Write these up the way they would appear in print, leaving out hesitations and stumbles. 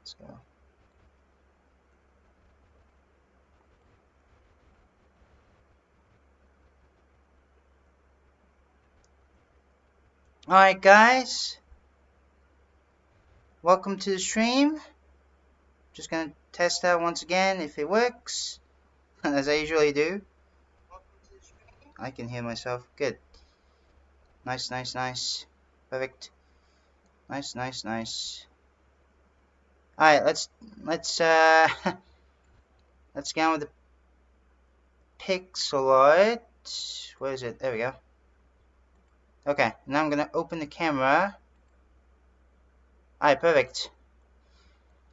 Let's go. Alright guys, welcome to the stream. Just gonna test out once again if it works, as I usually do. I can hear myself, good. Nice, nice, nice. Perfect. Nice, nice, nice. Alright, let's let's get on with the pixel art. Where is it? There we go. Okay, now I'm gonna open the camera. Alright, perfect.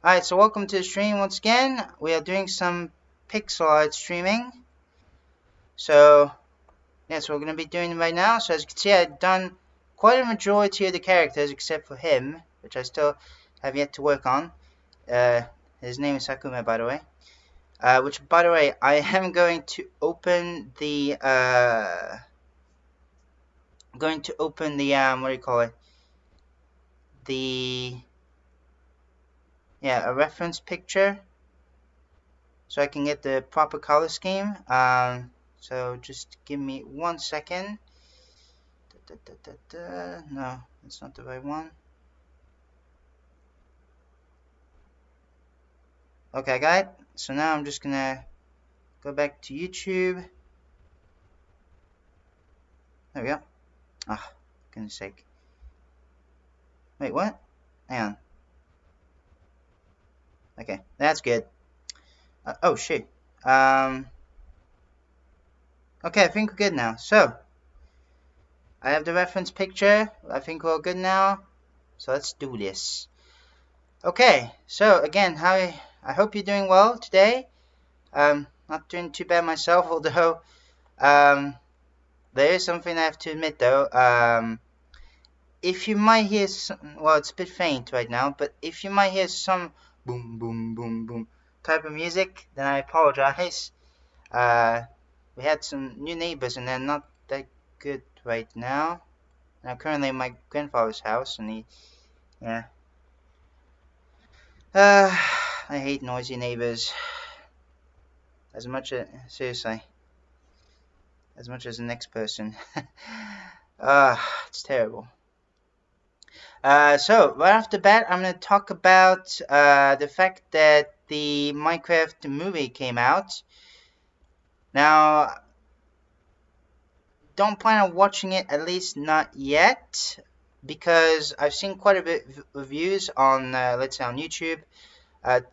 Alright, so welcome to the stream once again. We are doing some pixel art streaming. So, that's what we're gonna be doing right now. So as you can see, I've done quite a majority of the characters except for him, which I still have yet to work on. His name is Sakuma, by the way. Which, by the way, I am going to open the what do you call it? A reference picture, so I can get the proper color scheme. So just give me 1 second. No, that's not the right one. Okay, I got it. So now I'm just gonna go back to YouTube. There we go. Ah, goodness sake. Wait, what? Hang on. Okay, that's good. Oh, shit. Okay, I think we're good now. So, I have the reference picture. I think we're all good now. So let's do this. Okay, so again, I hope you're doing well today. Not doing too bad myself, although there is something I have to admit though. If you might hear some, well, it's a bit faint right now, but if you might hear some boom, boom, boom, boom type of music, then I apologize. We had some new neighbors and they're not that good right now. I'm currently in my grandfather's house and I hate noisy neighbors. Seriously. As much as the next person. It's terrible. So, right off the bat, I'm going to talk about the fact that the Minecraft movie came out. Now, don't plan on watching it, at least not yet, because I've seen quite a bit of reviews on, let's say on YouTube,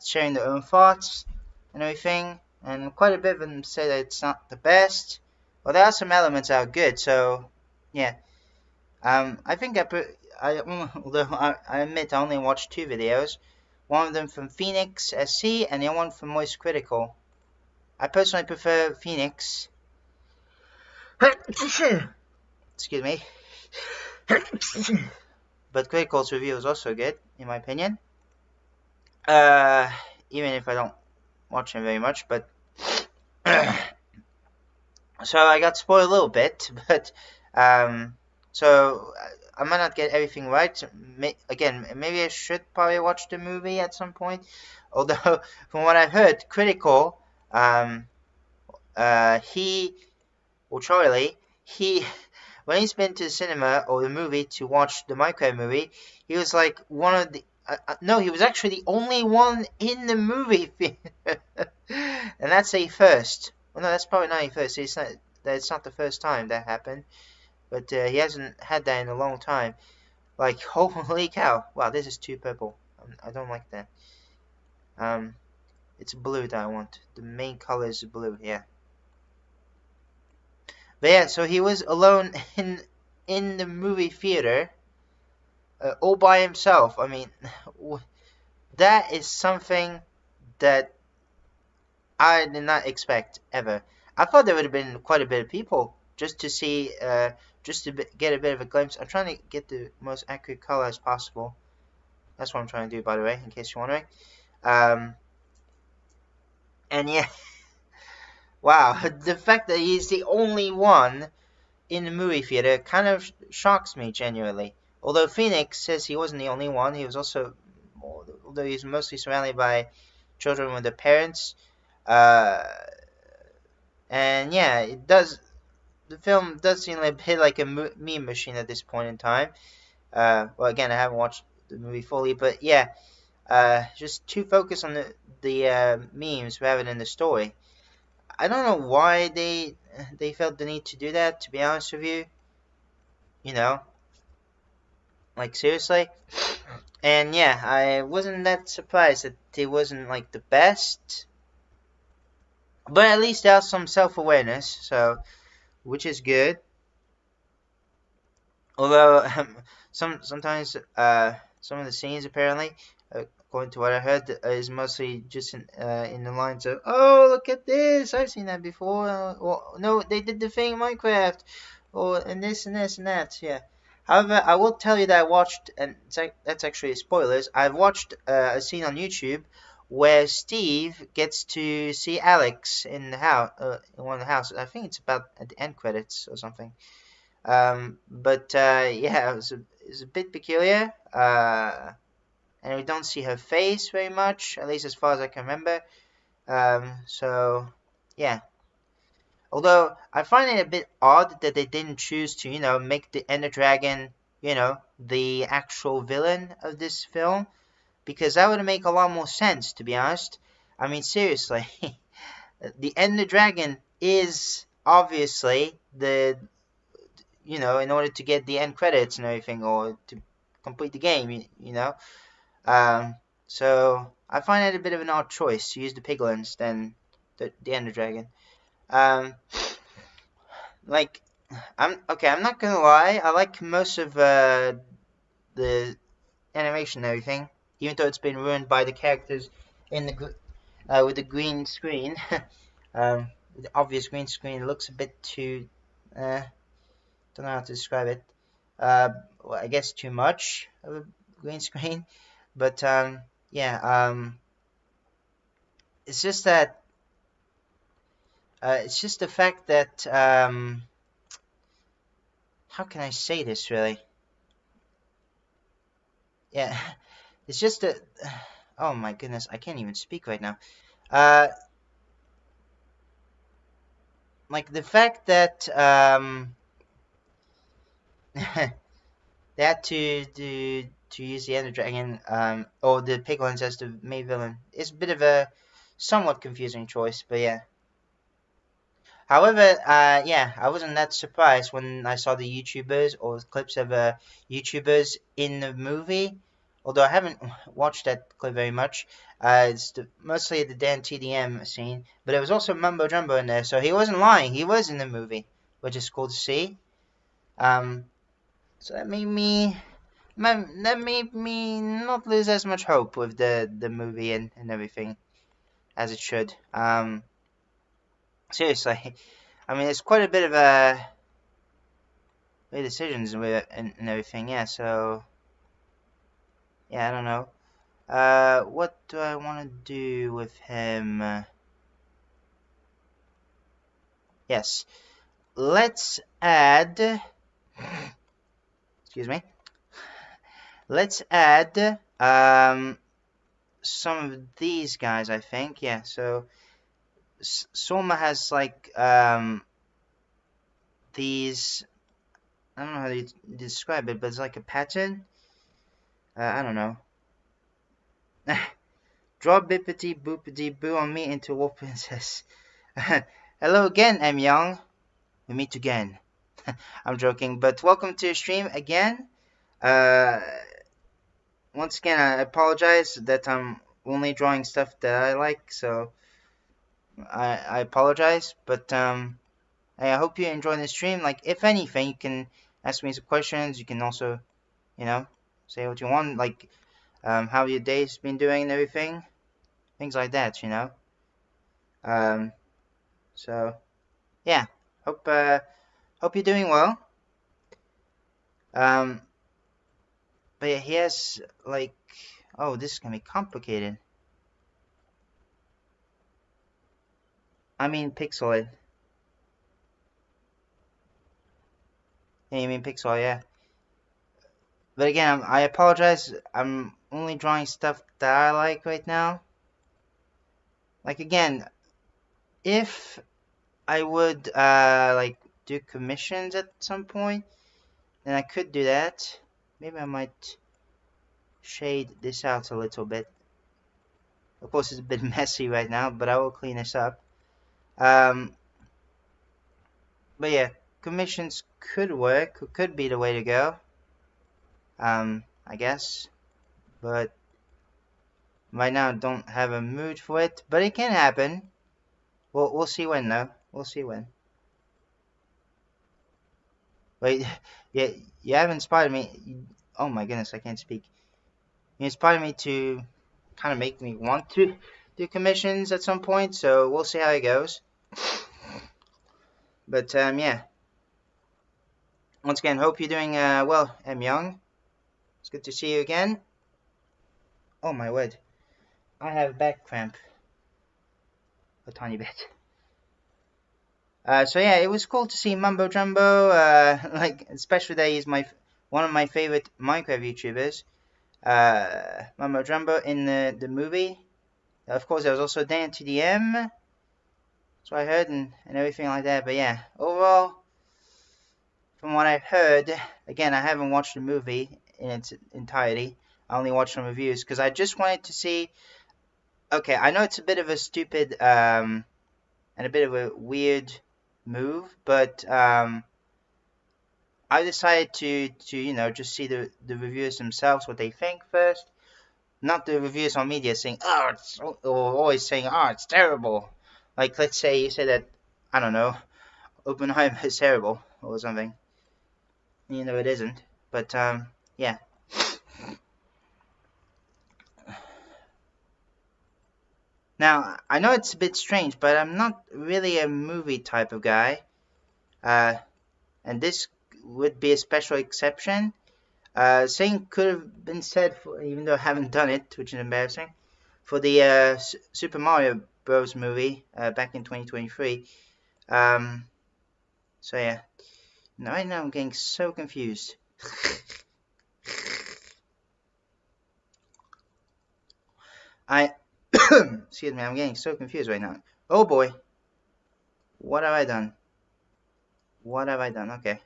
sharing their own thoughts and everything, and quite a bit of them say that it's not the best. Well, there are some elements that are good, so yeah. I think although I admit I only watched 2 videos, one of them from Phoenix SC and the other one from Moist Critical. I personally prefer Phoenix. Excuse me. But Critical's review is also good, in my opinion. Even if I don't watch him very much, but so I got spoiled a little bit, but so I might not get everything right. Again, maybe I should probably watch the movie at some point. Although, from what I've heard, Critical, Charlie, when he's been to the cinema or the movie to watch the Minecraft movie, he was like one of the, no, he was actually the only one in the movie theater. And that's a first. Well, no, that's probably not a first. It's not the first time that happened. But he hasn't had that in a long time. Like, holy cow. Wow, this is too purple. I don't like that. It's blue that I want. The main color is blue, yeah. But yeah, so he was alone in the movie theater. All by himself. I mean, that is something that I did not expect ever. I thought there would have been quite a bit of people just to see, just to get a bit of a glimpse. I'm trying to get the most accurate color as possible. That's what I'm trying to do, by the way, in case you're wondering. And yeah, wow, the fact that he's the only one in the movie theater kind of shocks me genuinely. Although Phoenix says he wasn't the only one, he was also although he's mostly surrounded by children with their parents. And yeah, it does. The film does seem a bit like a meme machine at this point in time. Well, again, I haven't watched the movie fully, but yeah, just too focused on the memes rather than the story. I don't know why they felt the need to do that. To be honest with you, you know, like seriously. And yeah, I wasn't that surprised that it wasn't like the best, but at least there's some self-awareness, so which is good. Although sometimes some of the scenes apparently, according to what I heard, is mostly just in the lines of, "Oh, look at this! I've seen that before." Or no, they did the thing in Minecraft, or and this and this and that. Yeah. However, I will tell you that I watched, and that's actually spoilers. I've watched a scene on YouTube where Steve gets to see Alex in the house, in one of the houses. I think it's about at the end credits or something. But yeah, it was a bit peculiar. And we don't see her face very much, at least as far as I can remember. So yeah. Although I find it a bit odd that they didn't choose to, make the Ender Dragon, the actual villain of this film, because that would make a lot more sense, to be honest. I mean, seriously, the Ender Dragon is obviously in order to get the end credits and everything, or to complete the game, So I find it a bit of an odd choice to use the piglins than the Ender Dragon. I'm not gonna lie, I like most of the animation and everything, even though it's been ruined by the characters in the with the green screen. The obvious green screen looks a bit too don't know how to describe it. Well, I guess too much of a green screen, but yeah. It's just that it's just the fact that how can I say this really? Yeah, it's just that. Oh my goodness, I can't even speak right now. Like the fact that they had to use the Ender Dragon or the piglins as the main villain. It's a bit of a somewhat confusing choice, but yeah. However, yeah, I wasn't that surprised when I saw the YouTubers or clips of YouTubers in the movie. Although I haven't watched that clip very much. It's mostly the Dan TDM scene, but there was also Mumbo Jumbo in there, so he wasn't lying. He was in the movie, which is cool to see. So that made me not lose as much hope with the movie and everything as it should. Seriously, I mean, it's quite a bit of decisions with and everything. Yeah, so yeah, I don't know. What do I want to do with him? Yes, let's add. Excuse me. Let's add some of these guys. I think. Yeah. So Soma has like these. I don't know how to describe it, but it's like a pattern. I don't know. Draw bippity boopity boo on me into War Princess. Hello again, M Young. We meet again. I'm joking, but welcome to the stream again. Once again, I apologize that I'm only drawing stuff that I like, so I apologize. But I hope you enjoy the stream. Like, if anything, you can ask me some questions. You can also, say what you want, like how your day's been doing and everything, things like that. So yeah, hope you're doing well. But yeah, he has like, oh, this is gonna be complicated. I mean pixel. Yeah, you mean pixel, yeah. But again, I apologize. I'm only drawing stuff that I like right now. Like, again, if I would like do commissions at some point, then I could do that. Maybe I might shade this out a little bit. Of course, it's a bit messy right now, but I will clean this up. But yeah, commissions could work, could be the way to go. I guess. But right now, I don't have a mood for it. But it can happen. We'll see when, though. We'll see when. Wait, yeah, you have inspired me. Oh my goodness, I can't speak. You inspired me to kind of make me want to do commissions at some point. So we'll see how it goes. But yeah. Once again, hope you're doing well, M. Young. It's good to see you again. Oh my word. I have back cramp. A tiny bit. So yeah, it was cool to see Mumbo Jumbo. Like, especially that he's one of my favorite Minecraft YouTubers. Mumbo Jumbo in the movie. Of course, there was also Dan to the M. So I heard and everything like that. But yeah, overall, from what I've heard, again, I haven't watched the movie in its entirety. I only watched some reviews because I just wanted to see. Okay, I know it's a bit of a stupid and a bit of a weird move, but I decided to just see the reviewers themselves, what they think first, not the reviewers on media saying or always saying it's terrible. Like, let's say you say that, I don't know, Oppenheimer is terrible or something. You know it isn't, but yeah. Now, I know it's a bit strange, but I'm not really a movie type of guy. And this would be a special exception. Same could have been said, even though I haven't done it, which is embarrassing, for the Super Mario Bros. Movie back in 2023. So yeah. Right now I'm getting so confused. Excuse me, I'm getting so confused right now. Oh boy. What have I done? What have I done? Okay.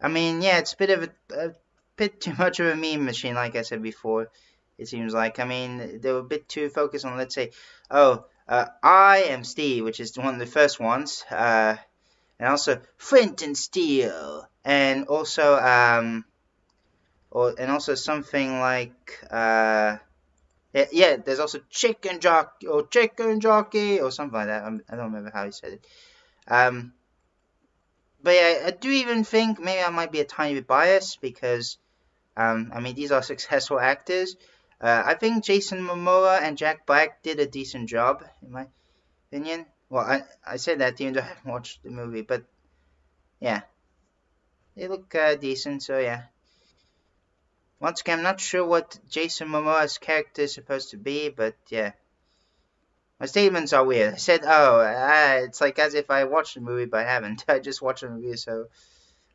I mean, yeah, it's a bit of a bit too much of a meme machine, like I said before. It seems like. I mean, they were a bit too focused on, let's say, I am Steve, which is one of the first ones. And also Flint and Steel, and also something like yeah, there's also Chicken Jockey or something like that. I don't remember how he said it. But yeah, I do even think maybe I might be a tiny bit biased because I mean, these are successful actors. I think Jason Momoa and Jack Black did a decent job, in my opinion. Well, I said that even though I haven't watched the movie, but yeah, they look decent, so yeah. Once again, I'm not sure what Jason Momoa's character is supposed to be, but yeah. My statements are weird. I said, it's like as if I watched the movie, but I haven't. I just watched the movie, so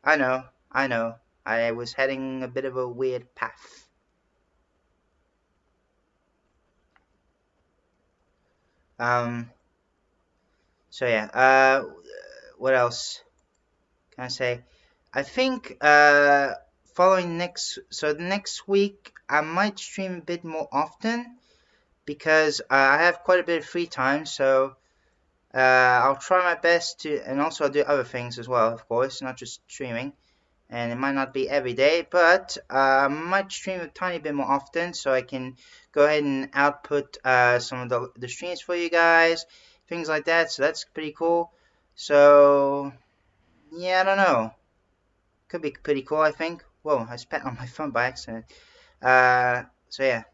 I know. I was heading a bit of a weird path. So yeah, what else can I say? I think, following the next week, I might stream a bit more often, because I have quite a bit of free time, so I'll try my best to, and also I'll do other things as well, of course, not just streaming, and it might not be every day, but I might stream a tiny bit more often, so I can go ahead and output some of the streams for you guys, things like that, so that's pretty cool. So yeah, I don't know, could be pretty cool, I think. Whoa, I spat on my phone by accident. So yeah.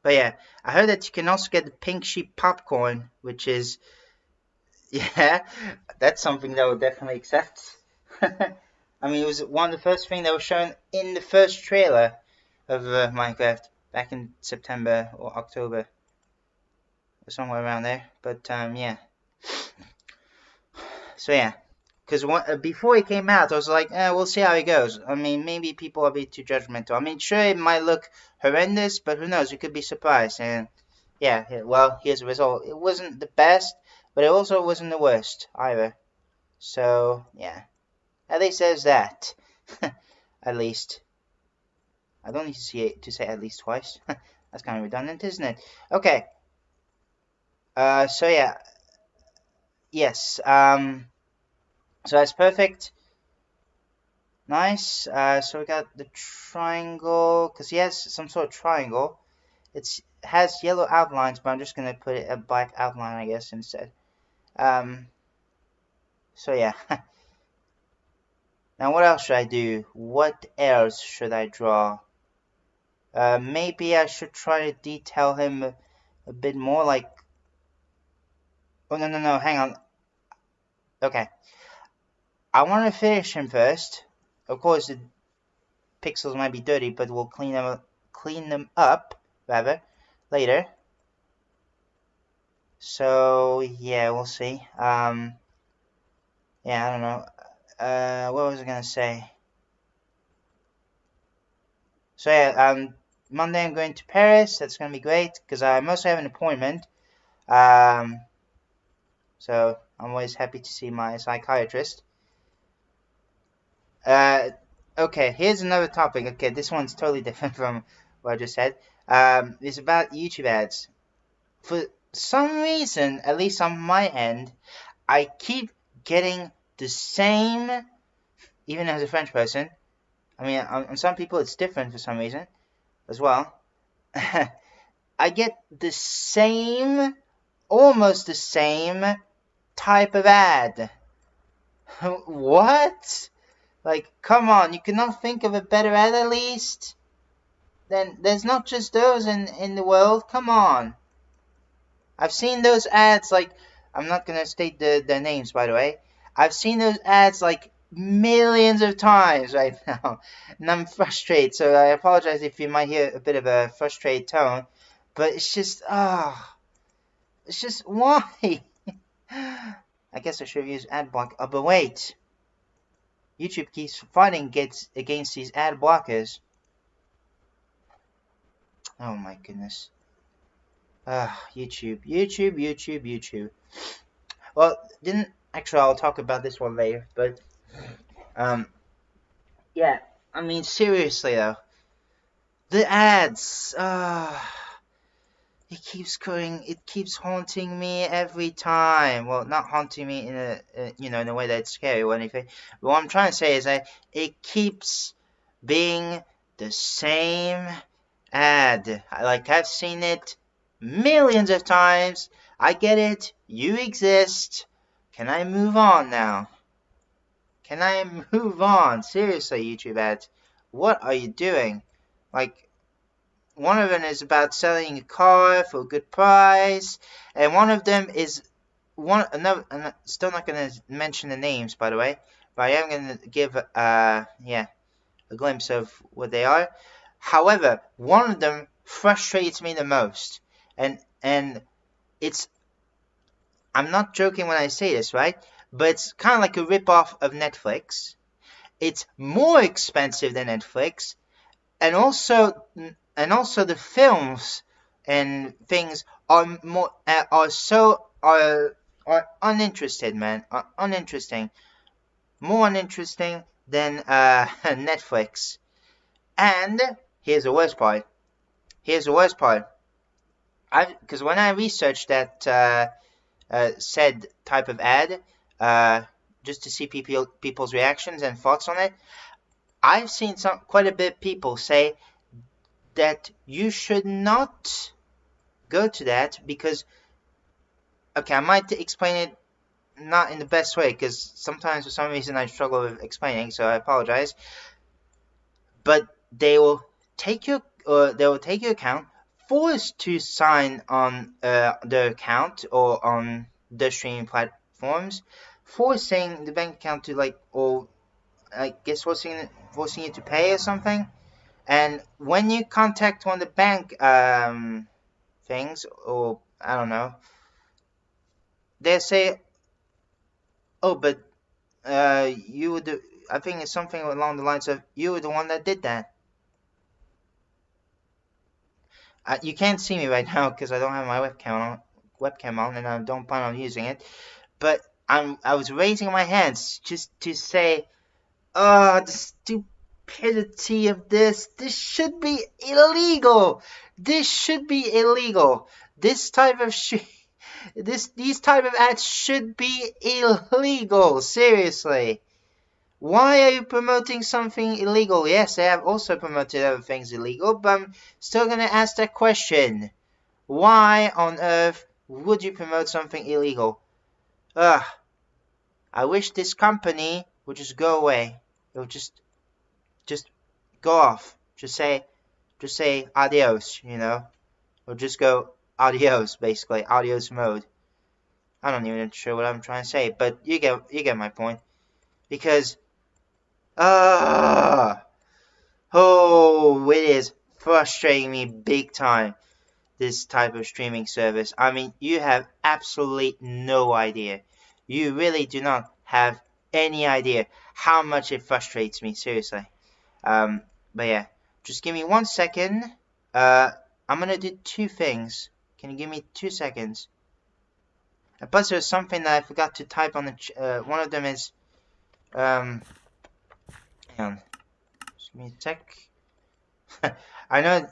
But yeah, I heard that you can also get the pink sheep popcorn, which is, yeah, that's something that I would definitely accept. I mean, it was one of the first things that was shown in the first trailer of Minecraft back in September or October, or somewhere around there. But yeah. So yeah, because before it came out, I was like, we'll see how it goes. I mean, maybe people are a bit too judgmental. I mean, sure, it might look horrendous, but who knows? You could be surprised. And yeah, well, here's the result. It wasn't the best, but it also wasn't the worst either. So yeah, at least there's that. At least. I don't need to say at least twice. That's kind of redundant, isn't it? Okay. So yeah. Yes. So that's perfect. Nice. So we got the triangle, because he has some sort of triangle. It has yellow outlines, but I'm just gonna put it a black outline, I guess, instead. So yeah. Now what else should I do? What else should I draw? Maybe I should try to detail him a bit more, like... Oh, no, hang on. Okay. I want to finish him first. Of course, the pixels might be dirty, but we'll clean them up, rather, later. So, yeah, we'll see. Yeah, I don't know. What was I gonna say? So yeah, Monday I'm going to Paris. That's gonna be great because I mostly have an appointment. So I'm always happy to see my psychiatrist. Okay, here's another topic. Okay, this one's totally different from what I just said. It's about YouTube ads. For some reason, at least on my end, I keep getting the same, even as a French person. I mean, on some people it's different for some reason as well. I get the same, almost the same type of ad. What? Like, come on, you cannot think of a better ad at least? Then there's not just those in the world, come on. I've seen those ads, like, I'm not gonna state their names, by the way. I've seen those ads, like, millions of times right now, and I'm frustrated, so I apologize if you might hear a bit of a frustrated tone, but it's just, it's just, why? I guess I should have used ad block. Oh, but wait, YouTube keeps fighting against these ad blockers. Oh my goodness. YouTube. Well, actually, I'll talk about this one later, but yeah, I mean, seriously though, the ads, it keeps haunting me every time. Well, not haunting me in a in a way that's scary or anything. But what I'm trying to say is that it keeps being the same ad. Like, I've seen it millions of times. I get it. You exist. Can I move on now? Can I move on? Seriously, YouTube ads. What are you doing? Like, one of them is about selling a car for a good price, and one of them is another. I'm still not going to mention the names, by the way, but I am going to give a glimpse of what they are. However, one of them frustrates me the most, and it's, I'm not joking when I say this, right? But it's kind of like a rip-off of Netflix. It's more expensive than Netflix, and also the films and things are more are uninterested, man. Are uninteresting, more uninteresting than Netflix. And here's the worst part. Because when I researched that said type of ad, just to see people's reactions and thoughts on it, I've seen quite a bit of people say that you should not go to that because, okay, I might explain it not in the best way because sometimes for some reason I struggle with explaining, so I apologize. But they will take your account, force to sign on their account or on the streaming platforms, forcing the bank account to, like, or I guess forcing you to pay or something. And when you contact one of the bank things, or I don't know, they say, oh, but you were the, I think it's something along the lines of, you were the one that did that. You can't see me right now because I don't have my webcam on, and I don't plan on using it. But I was raising my hands just to say, the stupidity of this. This should be illegal. This should be illegal. This type of these type of ads should be illegal. Seriously. Why are you promoting something illegal? Yes, I have also promoted other things illegal, but I'm still going to ask that question. Why on earth would you promote something illegal? Ugh. I wish this company would just go away. It would just go off. Just say adios, you know? Or just go adios, basically. Adios mode. I don't even sure what I'm trying to say, but you get my point. Because oh, it is frustrating me big time, this type of streaming service. I mean, you have absolutely no idea. You really do not have any idea how much it frustrates me, seriously. But yeah, just give me 1 second. I'm gonna do two things. Can you give me 2 seconds? And plus, there's something that I forgot to type on the one of them is, hang on. Just give me a sec. I know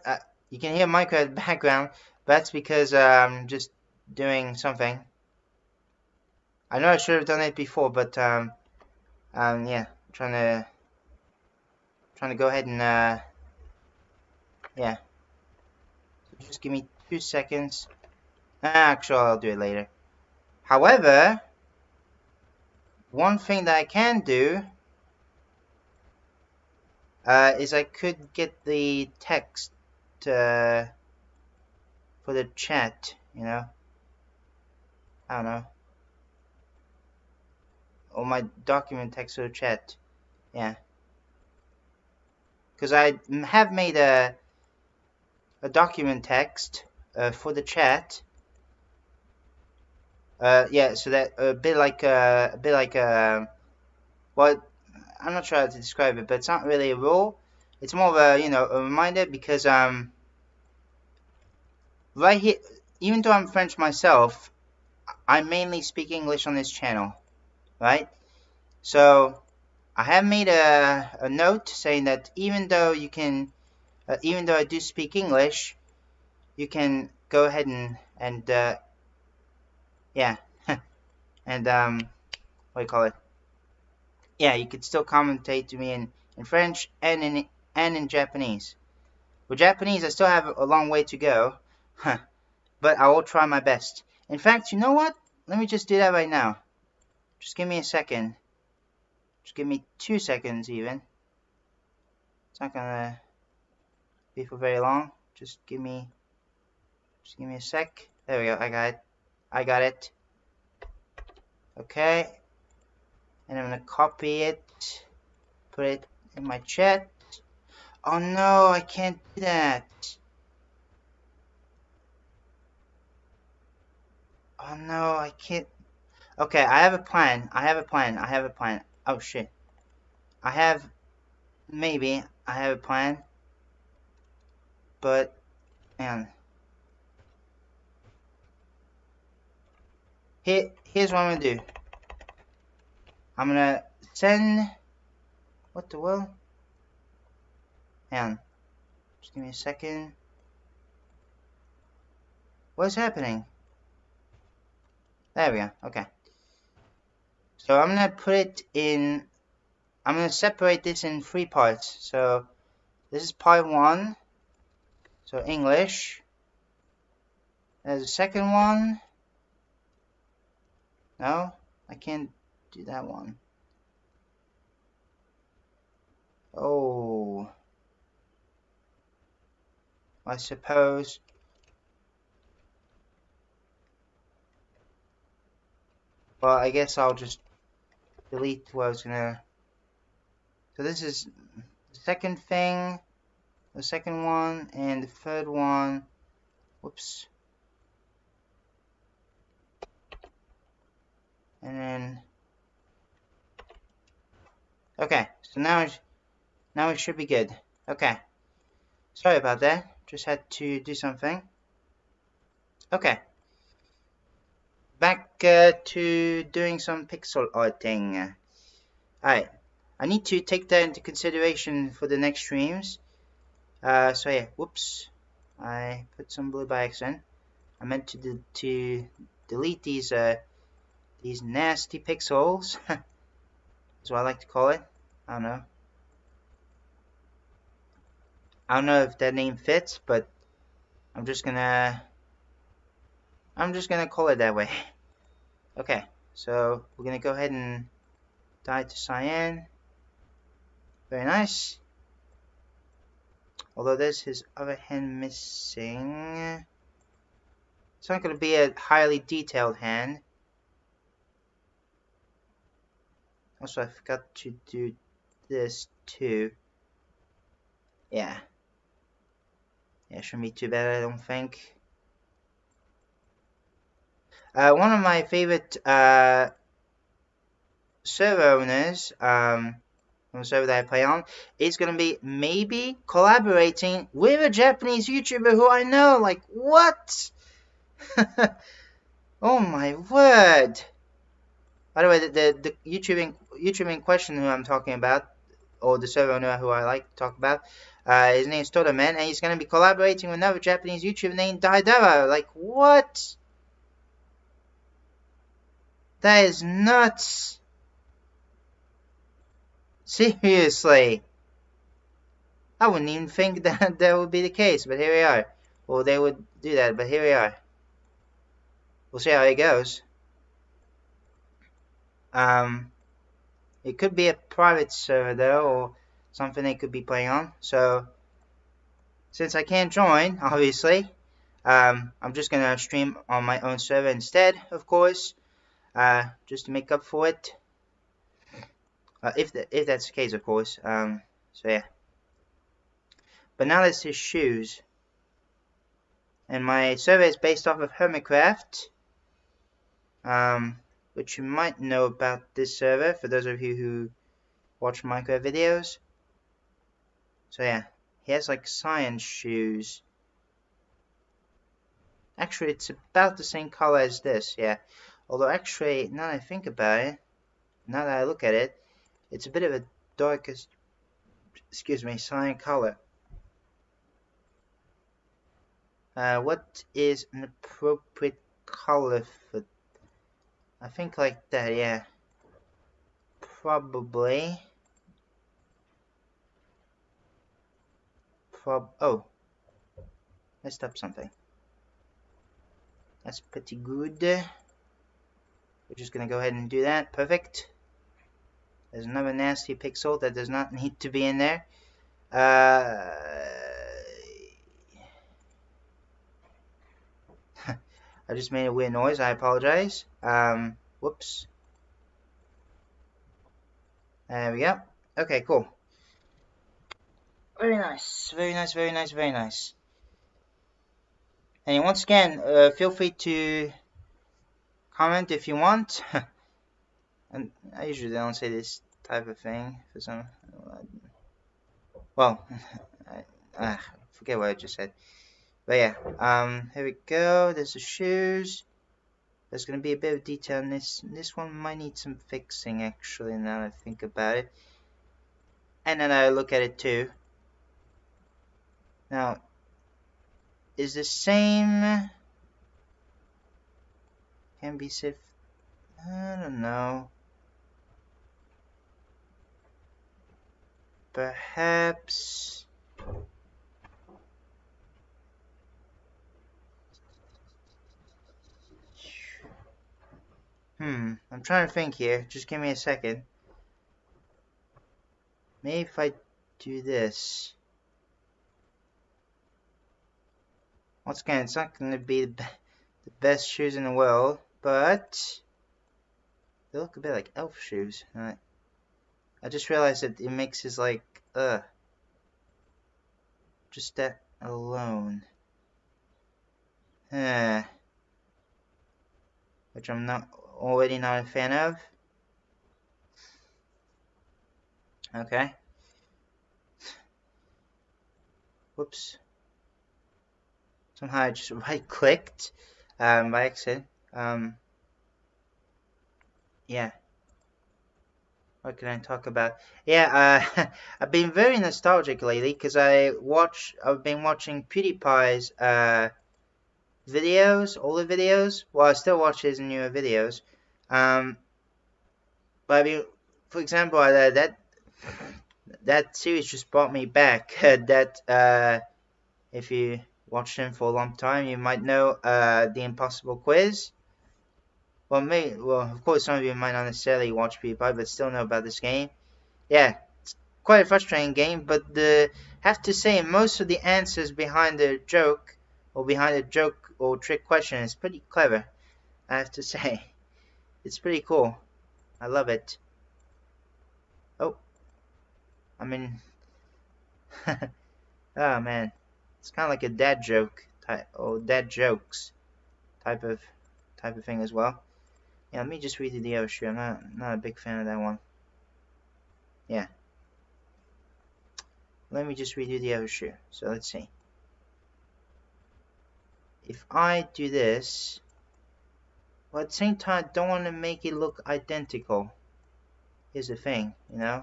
you can hear Micro in the background, but that's because I'm just doing something. I know I should have done it before, but yeah, trying to go ahead and yeah. So just give me 2 seconds. Actually, I'll do it later. However, one thing that I can do is I could get the text for the chat, you know. I don't know. Or my document text for the chat. Yeah. Because I have made a document text for the chat. Yeah, so that a bit like well, I'm not sure how to describe it, but it's not really a rule. It's more of a, you know, a reminder, because right here, even though I'm French myself, I mainly speak English on this channel, right? So I have made a note saying that even though you can, even though I do speak English, you can go ahead and yeah, and what do you call it? Yeah, you could still commentate to me in French and in Japanese. With Japanese, I still have a long way to go, but I will try my best. In fact, you know what? Let me just do that right now. Just give me a second. Just give me 2 seconds even. It's not gonna be for very long. Just give me a sec. There we go. I got it. Okay. And I'm gonna copy it, put it in my chat. Oh no, I can't do that. Oh no, I can't. Okay, I have a plan. Oh shit. Maybe I have a plan. But, man. Here's what I'm gonna do. I'm gonna send. What the world? Hang on. Just give me a second. What's happening? There we go. Okay. So I'm gonna put it in. I'm gonna separate this in 3 parts. So this is part 1. So English. There's a second one. No, I can't do that one. Oh, I suppose. Well, I guess I'll just delete what I was gonna. So this is the second thing, the second one, and the third one. Whoops. And then Okay, so now it should be good. Okay. Sorry about that. Just had to do something. Okay. Back to doing some pixel arting. Alright. I need to take that into consideration for the next streams. So yeah, whoops. I put some blue by accident. I meant to delete these nasty pixels. That's what I like to call it. I don't know. I don't know if that name fits, but I'm just gonna call it that way. Okay, so we're gonna go ahead and dye to cyan. Very nice. Although there's his other hand missing. It's not gonna be a highly detailed hand. Also, I forgot to do this too. Yeah. Yeah, shouldn't be too bad, I don't think. One of my favorite server owners, on the server that I play on, is going to be maybe collaborating with a Japanese YouTuber who I know. Like, what? Oh my word. By the way, the YouTuber in question who I'm talking about, or the server owner who I like to talk about, his name is Todoman, and he's going to be collaborating with another Japanese YouTuber named Daidara. Like, what? That is nuts. Seriously. I wouldn't even think that that would be the case, but here we are. Well, they would do that, but here we are. We'll see how it goes. It could be a private server though, or something they could be playing on. So, since I can't join, obviously, I'm just gonna stream on my own server instead, of course, just to make up for it. If that's the case, of course. So yeah. But now that's his shoes. And my server is based off of Hermitcraft, which you might know about this server for those of you who watch Minecraft videos. So yeah, he has like science shoes. Actually, it's about the same color as this, yeah. Although actually, now that I think about it, now that I look at it, it's a bit of a darker, cyan color. What is an appropriate color for... I think like that, yeah. Probably. Oh. Messed up something. That's pretty good. We're just gonna go ahead and do that. Perfect. There's another nasty pixel that does not need to be in there. I just made a weird noise. I apologize. Whoops. There we go. Okay, cool. Very nice. Very nice, very nice, very nice. And once again, feel free to comment if you want. And I usually don't say this type of thing for some... Well, I forget what I just said. But yeah, here we go. There's the shoes. There's going to be a bit of detail in this. This one might need some fixing, actually, now that I think about it. And then I look at it too. Now, is the same... Can be safe... I don't know. Perhaps... I'm trying to think here. Just give me a second. Maybe if I do this. Once again, it's not going to be the best shoes in the world, but they look a bit like elf shoes. I just realized that it makes his like, just that alone. Which I'm already not a fan of. Okay. Whoops. Somehow I just right-clicked by accident. Yeah. What can I talk about? Yeah, I've been very nostalgic lately because I've been watching PewDiePie's videos, older videos. Well, I still watch his newer videos. But I mean, for example, that series just brought me back. If you watched him for a long time, you might know the Impossible Quiz. Well, of course, some of you might not necessarily watch PewDiePie, but still know about this game. Yeah, it's quite a frustrating game, but have to say most of the answers behind the joke or trick question is pretty clever. I have to say, it's pretty cool. I love it. Oh, I mean, oh man, it's kind of like a dad joke type or dad jokes type of thing as well. Yeah, let me just read the Oshio. I'm not a big fan of that one. Yeah. Let me just redo the Oshio. So let's see. If I do this, well, at the same time, I don't want to make it look identical. Here's the thing, you know.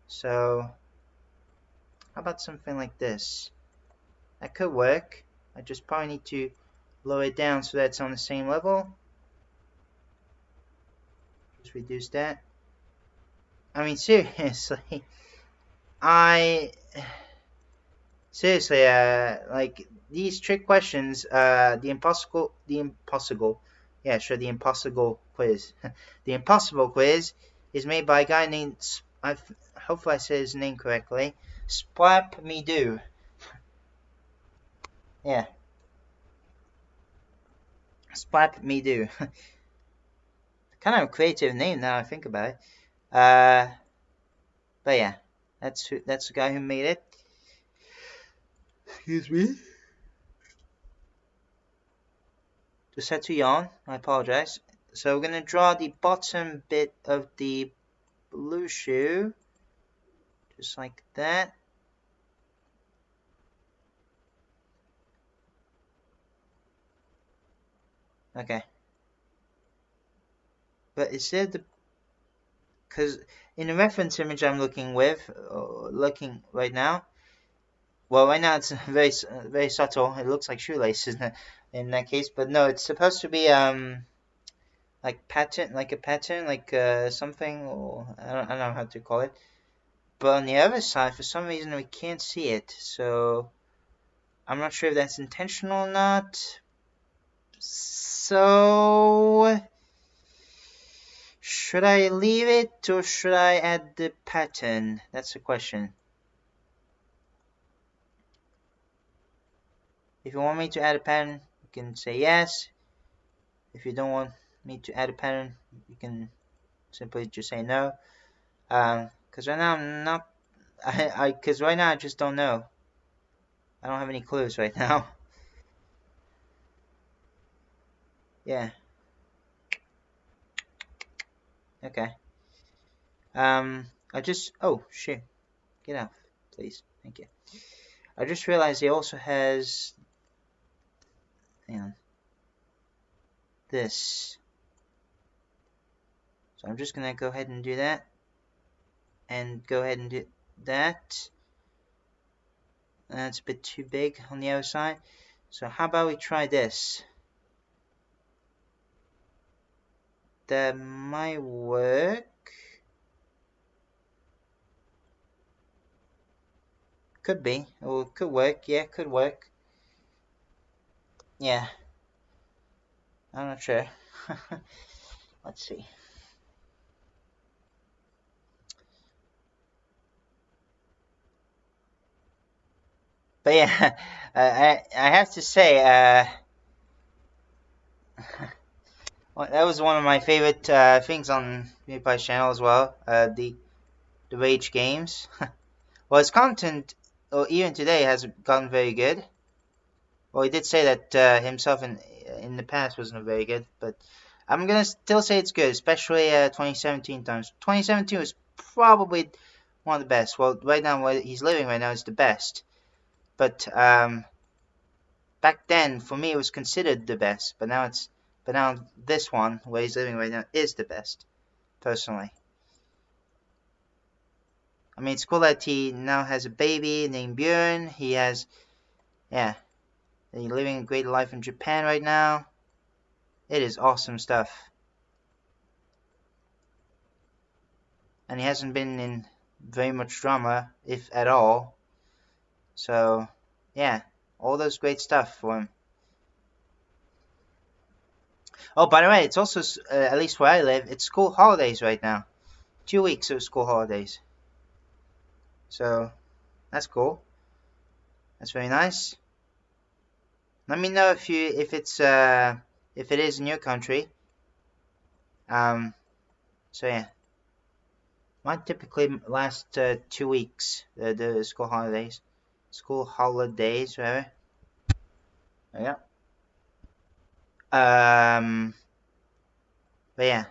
So, how about something like this? That could work. I just probably need to lower it down so that it's on the same level. Just reduce that. I mean, seriously, like these trick questions, the impossible quiz. The impossible quiz is made by a guy named, hopefully I said his name correctly, Splap Me Do. Yeah. Splap Me Do. Kind of a creative name now I think about it. But yeah, that's the guy who made it. Excuse me. Just had to yawn. I apologize. So we're gonna draw the bottom bit of the blue shoe, just like that. Okay. But instead the, because in the reference image I'm looking right now. Well, right now it's very subtle. It looks like shoelaces in that case, but no, it's supposed to be like a pattern, like something, or I don't know how to call it. But on the other side, for some reason, we can't see it, so I'm not sure if that's intentional or not. So, should I leave it or should I add the pattern? That's the question. If you want me to add a pattern, you can say yes. If you don't want me to add a pattern, you can simply just say no. Because right now I'm not. Because right now I just don't know. I don't have any clues right now. Yeah. Okay. I just. Oh shit. Get out, please. Thank you. I just realized he also has. Hang on. This. So I'm just gonna go ahead and do that. And go ahead and do that. That's a bit too big on the other side. So how about we try this? That might work. Could be. Or could work. Yeah, could work. Yeah. I'm not sure. Let's see. But yeah, I have to say, well, that was one of my favorite things on PewDiePie's channel as well. The Rage games. Well, his content, or even today, has gotten very good. Well, he did say that himself in the past wasn't very good, but I'm gonna still say it's good, especially 2017 times. 2017 was probably one of the best. Well, right now where he's living right now is the best. But back then, for me, it was considered the best. But now this one where he's living right now is the best, personally. I mean, it's cool that he now has a baby named Björn. He has, yeah, he's living a great life in Japan right now. It is awesome stuff. And he hasn't been in very much drama, if at all. So, yeah, all those great stuff for him. Oh, by the way, it's also, at least where I live, it's school holidays right now. 2 weeks of school holidays. So, that's cool. That's very nice. Let me know if it is in your country. So yeah. Mine typically last 2 weeks, the school holidays. School holidays, rather. Yeah. But yeah.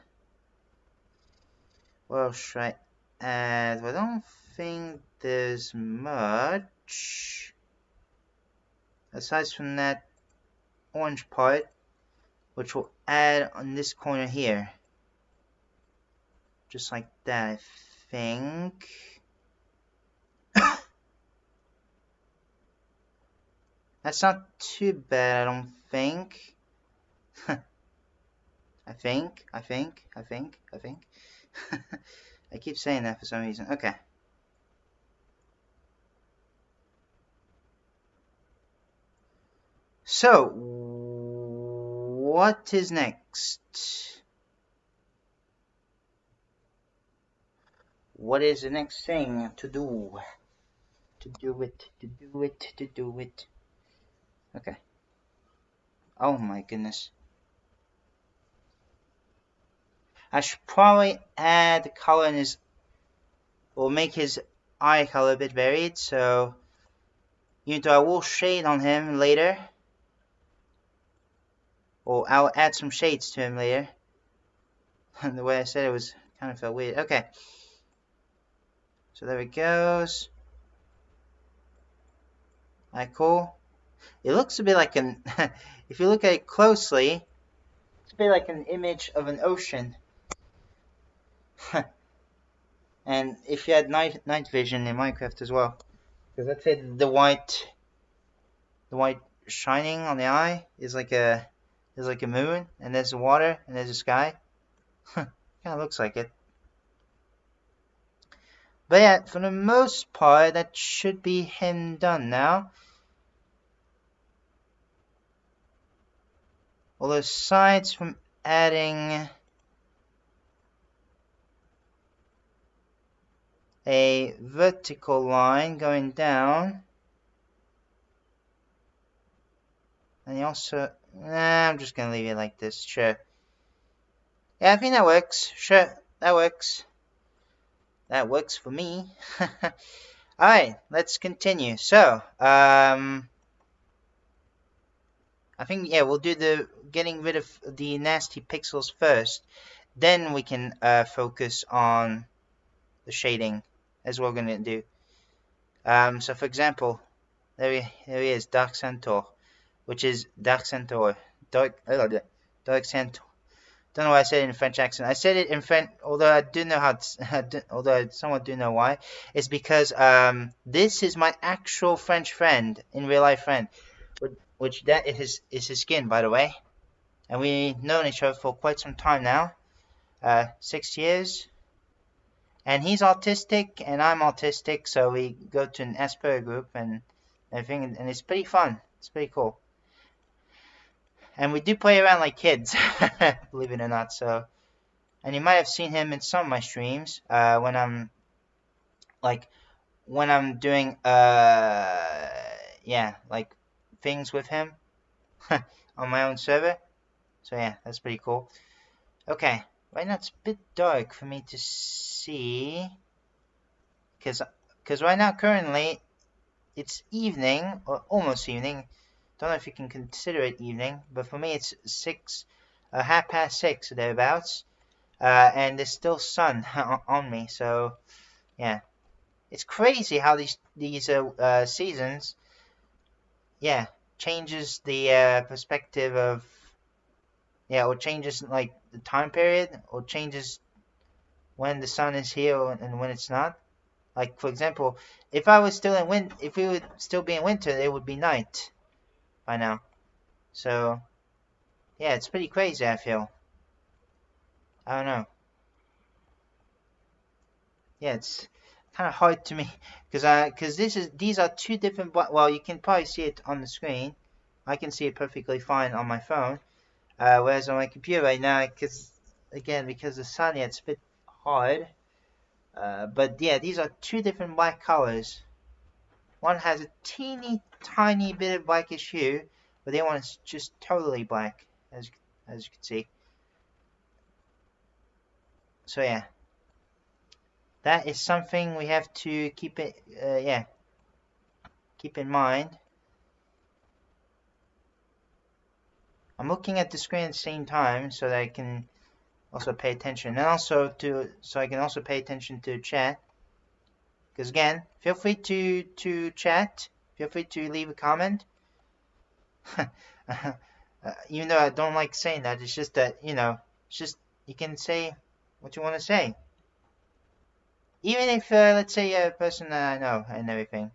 Well, should I add? I don't think there's much. Aside from that orange part, which we'll add on this corner here. Just like that, I think. That's not too bad, I don't think. I think. I keep saying that for some reason. Okay. So, what is next? What is the next thing to do? To do it. Okay. Oh my goodness. I should probably add the color in his, or make his eye color a bit varied, so even though I will shade on him later, or I'll add some shades to him later. And the way I said it was kind of felt weird. Okay. So there it goes. Alright, cool. It looks a bit like an, if you look at it closely, it's a bit like an image of an ocean. And if you had night vision in Minecraft as well, because let's say the white shining on the eye is like a moon, and there's the water, and there's the sky. Kind of looks like it. But yeah, for the most part, that should be him done now. All those sides from adding a vertical line going down. And you also, I'm just going to leave it like this, sure. Yeah, I think that works, sure, that works. That works for me. Alright, let's continue. So, I think, yeah, we'll do the getting rid of the nasty pixels first. Then we can focus on the shading, as we're going to do. So, for example, there he is, Dark Centaur, which is Dark Centaur. Dark Centaur. Don't know why I said it in a French accent. I said it in French, although I do know how. Although I somewhat do know why. It's because this is my actual French friend, in real life friend, which that is his skin, by the way, and we've known each other for quite some time now, 6 years. And he's autistic, and I'm autistic, so we go to an Asperger group and everything, and it's pretty fun. It's pretty cool. And we do play around like kids, believe it or not. So, and you might have seen him in some of my streams when I'm doing yeah, like things with him on my own server. So yeah, that's pretty cool. Okay, right now it's a bit dark for me to see, because right now currently it's evening, or almost evening. Don't know if you can consider it evening, but for me it's 6:30 or thereabouts, and there's still sun on me. So yeah, It's crazy how these seasons, yeah, changes the perspective of, yeah, or changes like the time period, or changes when the sun is here and when it's not. Like, for example, if I was still in if we would still be in winter, it would be night by now. So yeah, it's pretty crazy, I feel. I don't know. Yeah, it's kind of hard to me because these are two different. Well, you can probably see it on the screen. I can see it perfectly fine on my phone. Whereas on my computer right now, because the sun, yeah, it's a bit hard. But yeah, these are two different black colors. One has a teeny tiny bit of blackish hue, but the other one is just totally black, as you can see. So yeah, that is something we have to keep in mind. I'm looking at the screen at the same time so that I can also pay attention, and also so I can also pay attention to chat. Because again, feel free to chat. Feel free to leave a comment. Even though I don't like saying that, it's just that, it's just you can say what you want to say. Even if, let's say, a person that I know and everything.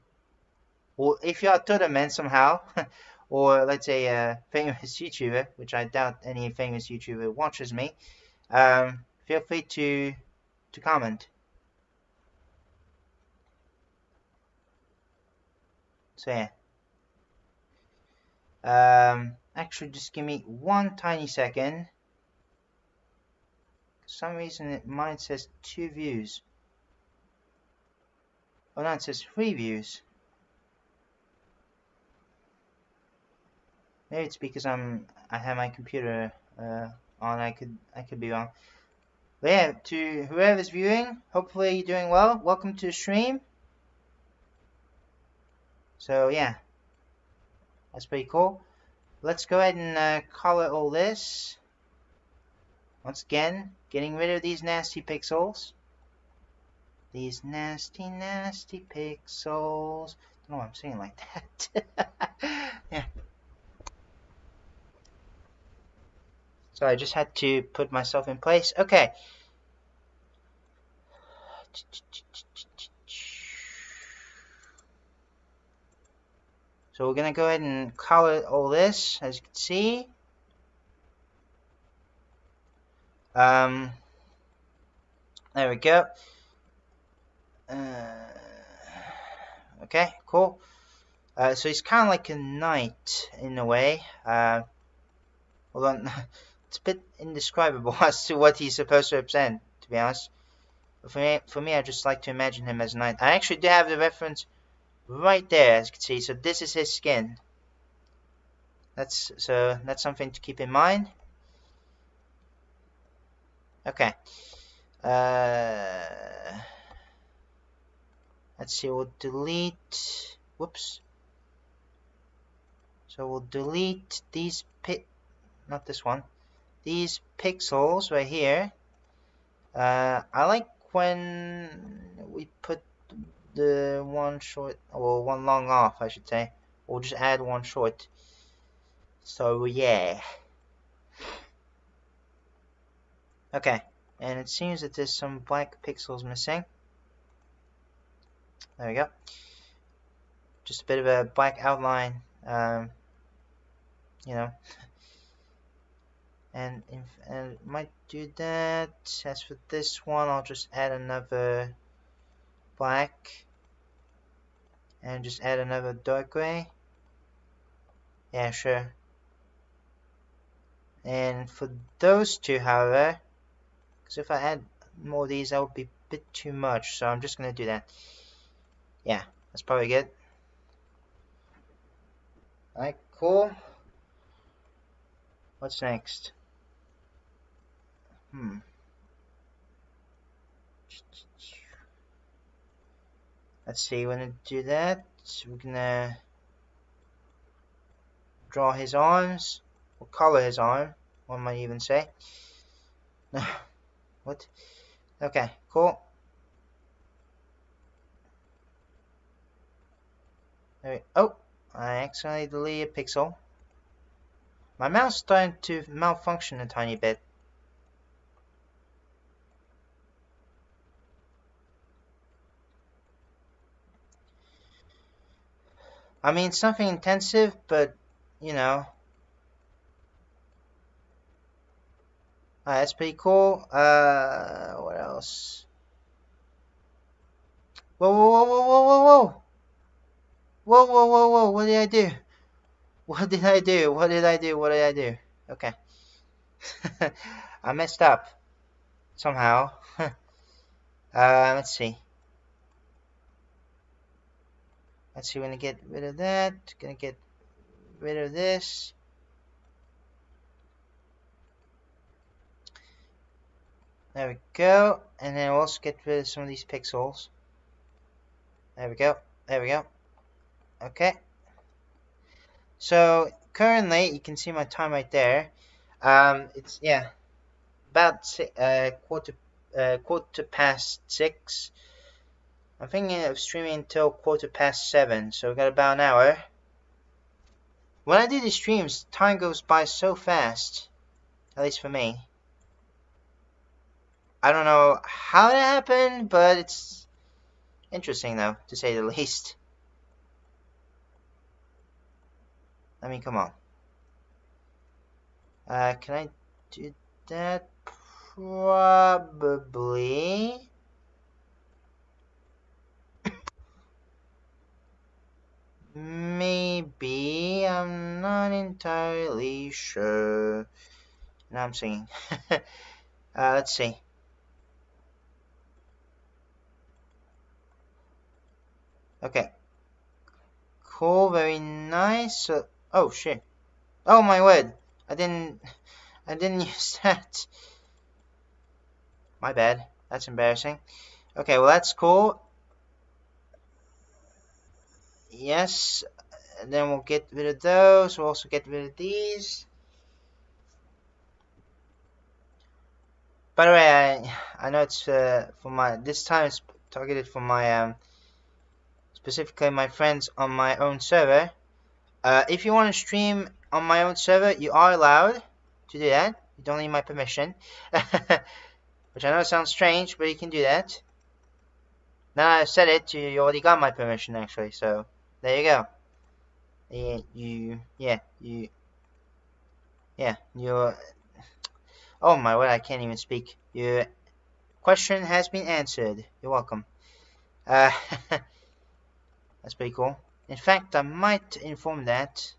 Or if you're a tournament somehow, or let's say a famous YouTuber, which I doubt any famous YouTuber watches me, feel free to comment. So yeah. Actually, just give me one tiny second. For some reason, mine says 2 views. Oh no, it says 3 views. Maybe it's because I have my computer on. I could be wrong. But yeah, to whoever's viewing, hopefully you're doing well. Welcome to the stream. So yeah, that's pretty cool. Let's go ahead and color all this. Once again, getting rid of these nasty pixels. These nasty pixels. I don't know why I'm saying like that. Yeah. So I just had to put myself in place. Okay. So we're gonna go ahead and color all this, as you can see. There we go. Okay, cool. So it's kind of like a knight in a way. Although it's a bit indescribable as to what he's supposed to represent, to be honest. But for me, I just like to imagine him as a knight. I actually do have the reference right there, as you can see. So this is his skin. That's something to keep in mind. Okay. Let's see. We'll delete. Whoops. So we'll delete these not this one. These pixels right here. I like when we put the one short or one long off, I should say. Or just add one short. So yeah. Okay, and it seems that there's some black pixels missing. There we go. Just a bit of a black outline, you know. And might do that. As for this one, I'll just add another black. And just add another dark gray. Yeah, sure. And for those two, however, because if I add more of these, that would be a bit too much. So I'm just going to do that. Yeah, that's probably good. Alright, cool. What's next? Let's see, we're going to do that. We're going to draw his arms, or color his arm, one might even say. What? Okay, cool. Oh, I accidentally deleted a pixel. My mouse is starting to malfunction a tiny bit. I mean, something intensive, but, you know. That's pretty cool. What else? Whoa, whoa, whoa, whoa, whoa, whoa, whoa! Whoa, whoa, whoa, whoa, what did I do? What did I do? What did I do? What did I do? Okay. I messed up. Somehow. Let's see. Let's see, we're gonna get rid of that. Gonna get rid of this. There we go. And then we'll also get rid of some of these pixels. There we go. There we go. Okay. So currently, you can see my time right there. It's about quarter past 6. I'm thinking of streaming until 7:15. So we've got about an hour. When I do these streams, time goes by so fast. At least for me. I don't know how that happened, but it's interesting though, to say the least. I mean, come on. Can I do that? Probably. Maybe. I'm not entirely sure. Now I'm singing. Let's see. Okay. Cool, very nice. Oh shit. Oh my word. I didn't use that. My bad. That's embarrassing. Okay, well that's cool. Yes. And then we'll get rid of those. We'll also get rid of these. By the way, I know it's for my, this time it's targeted for my specifically my friends on my own server. If you want to stream on my own server, you are allowed to do that. You don't need my permission. Which I know sounds strange, but you can do that. Now I've said it, you already got my permission actually, so there you go. You're, oh my word, I can't even speak. Your question has been answered. You're welcome. That's pretty cool. In fact, I might inform that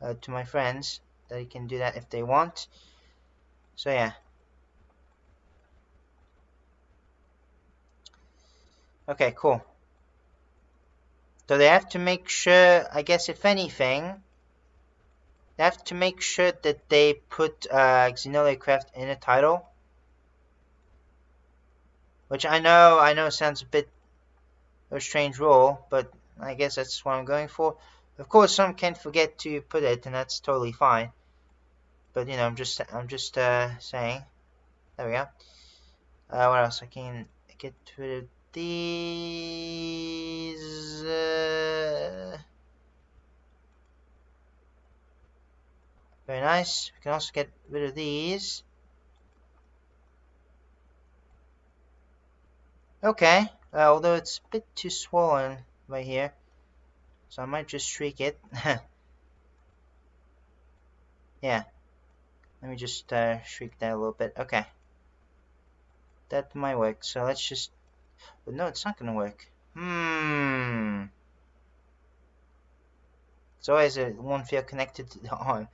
to my friends, that they can do that if they want. So yeah. Okay, cool. So they have to make sure, I guess if anything, they have to make sure that they put Xenolaycraft in a title. Which I know sounds a bit of a strange rule, but I guess that's what I'm going for. Of course, some can forget to put it, and that's totally fine. But you know, I'm just saying. There we go. What else? I can get rid of these. Very nice. We can also get rid of these. Okay. Although it's a bit too swollen right here, so I might just streak it. Yeah. Let me just shriek that a little bit. Okay. That might work. So let's just... But no, it's not going to work. It's always one field connected to the arm.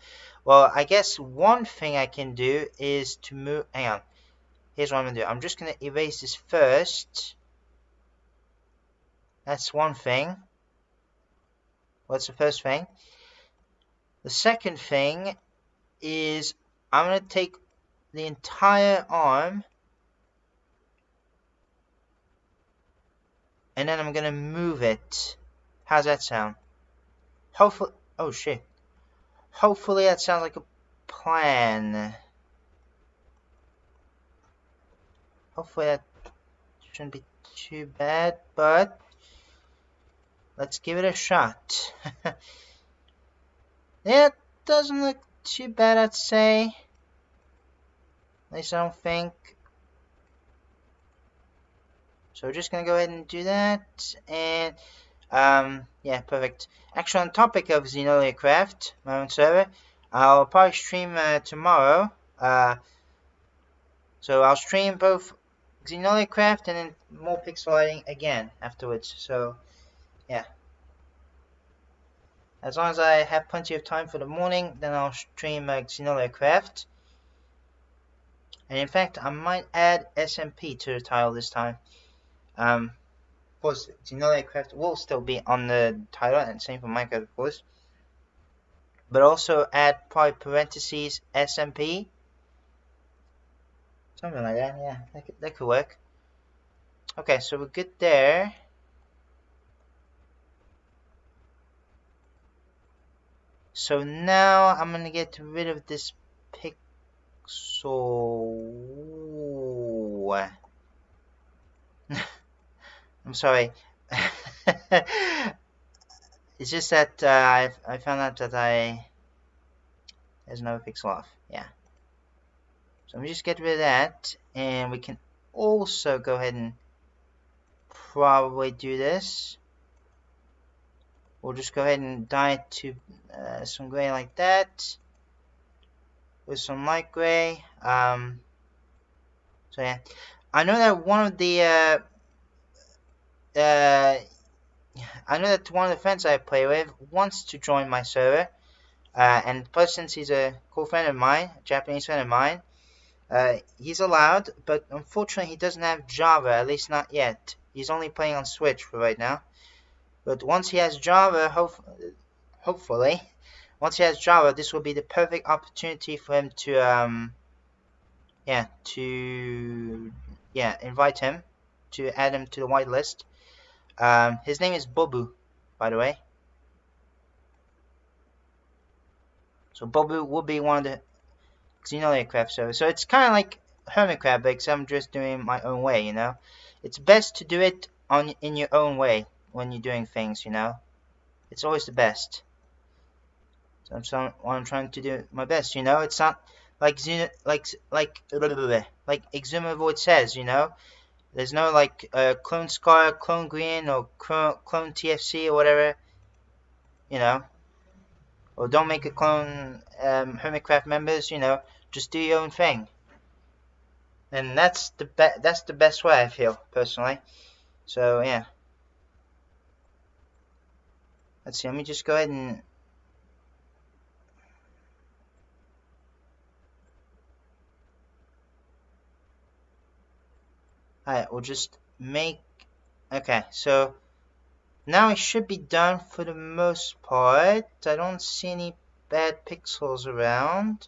Well, I guess one thing I can do is to move... Hang on. Here's what I'm going to do. I'm just going to erase this first. That's one thing. What's the first thing? The second thing is I'm going to take the entire arm and then I'm going to move it. How's that sound? Hopefully... Oh, shit. Hopefully that sounds like a plan. Hopefully that shouldn't be too bad, but... let's give it a shot. It doesn't look too bad, I'd say. At least I don't think. So we're just gonna go ahead and do that, and yeah, perfect. Actually, on the topic of Xenolia Craft, my own server, I'll probably stream tomorrow. So I'll stream both Xenolia Craft and then more pixelating again afterwards. So yeah, as long as I have plenty of time for the morning, then I'll stream Xenolia Craft. And in fact, I might add SMP to the title this time. Of course, Xenolia Craft will still be on the title, and same for Minecraft, of course. But also add probably parentheses SMP. Something like that, yeah, that could work. Okay, so we're good there. So now I'm gonna get rid of this pixel. I'm sorry. It's just that I found out that there's no pixel off. Yeah. So let me just get rid of that, and we can also go ahead and probably do this. We'll just go ahead and dye it to some gray like that, with some light gray. So yeah, I know that one of the friends I play with wants to join my server, and plus, since he's a cool friend of mine, a Japanese friend of mine, he's allowed, but unfortunately he doesn't have Java, at least not yet. He's only playing on Switch for right now. But once he has Java, hopefully, once he has Java, this will be the perfect opportunity for him to, invite him, to add him to the whitelist. His name is Bobu, by the way. So Bobu will be one of the Xenolia Craft servers. So it's kind of like Hermitcraft, except I'm just doing my own way, you know. It's best to do it in your own way when you're doing things, you know. It's always the best. So I'm trying to do my best, you know. It's not like Exumavoid says, you know. There's no like clone Scar, clone Green, or clone TFC or whatever, you know. Or don't make a clone Hermitcraft members, you know. Just do your own thing. And that's the best way, I feel, personally. So yeah. Let's see, let me just go ahead and alright, we'll just make, okay, so now it should be done for the most part. I don't see any bad pixels around.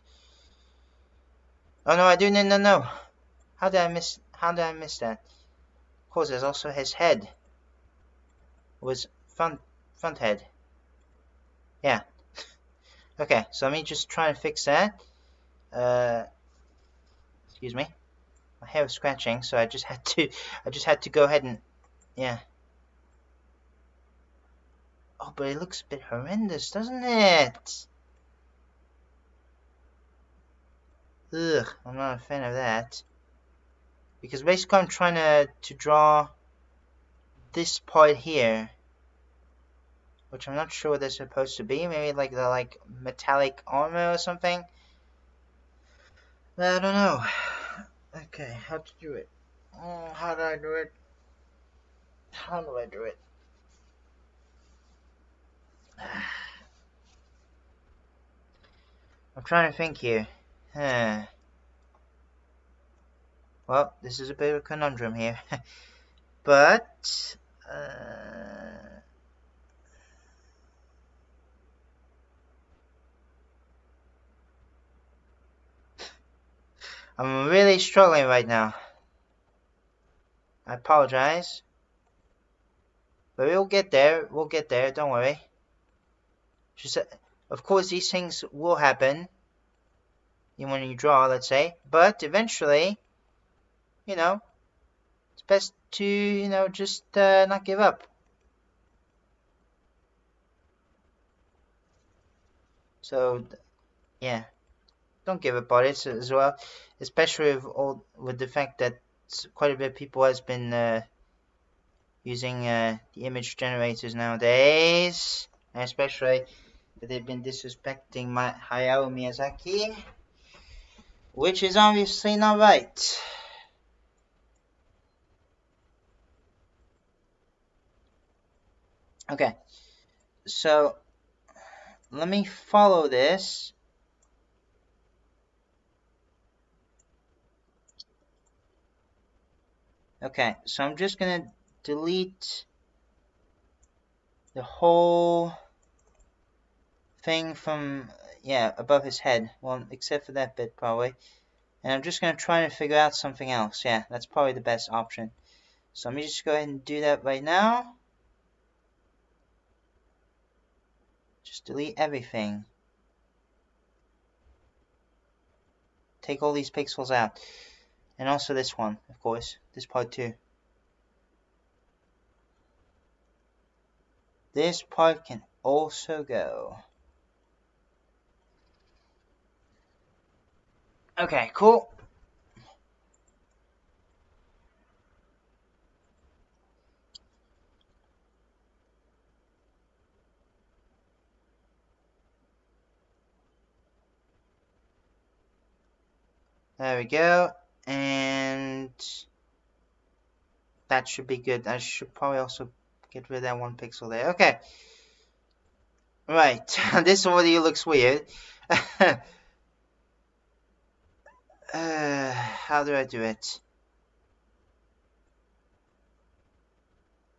Oh no, I do, no. How did I miss that? Of course, there's also his head. It was front head. Yeah. Okay, so let me just try and fix that. Excuse me. My hair was scratching, so I just had to go ahead and, yeah. Oh, but it looks a bit horrendous, doesn't it? Ugh, I'm not a fan of that. Because basically I'm trying to draw this part here, which I'm not sure what they're supposed to be. Maybe like the metallic armor or something. I don't know. Okay, how to do it? Oh, how do I do it? How do I do it? I'm trying to think here. Well, this is a bit of a conundrum here. But I'm really struggling right now. I apologize. But we'll get there. We'll get there. Don't worry. Just, of course, these things will happen. Even when you draw, let's say. But eventually, you know, it's best to, you know, just not give up. So yeah, don't give up on it as well, especially with the fact that quite a bit of people has been using the image generators nowadays, and especially that they've been disrespecting my Hayao Miyazaki, which is obviously not right. Okay, so let me follow this. Okay, so I'm just gonna delete the whole thing from, yeah, above his head. Well, except for that bit, probably. And I'm just gonna try to figure out something else. Yeah, that's probably the best option. So let me just go ahead and do that right now. Just delete everything. Take all these pixels out. And also this one, of course. This part too. This part can also go. Okay, cool. There we go. And that should be good. I should probably also get rid of that one pixel there. Okay. Right. This already looks weird. How do I do it?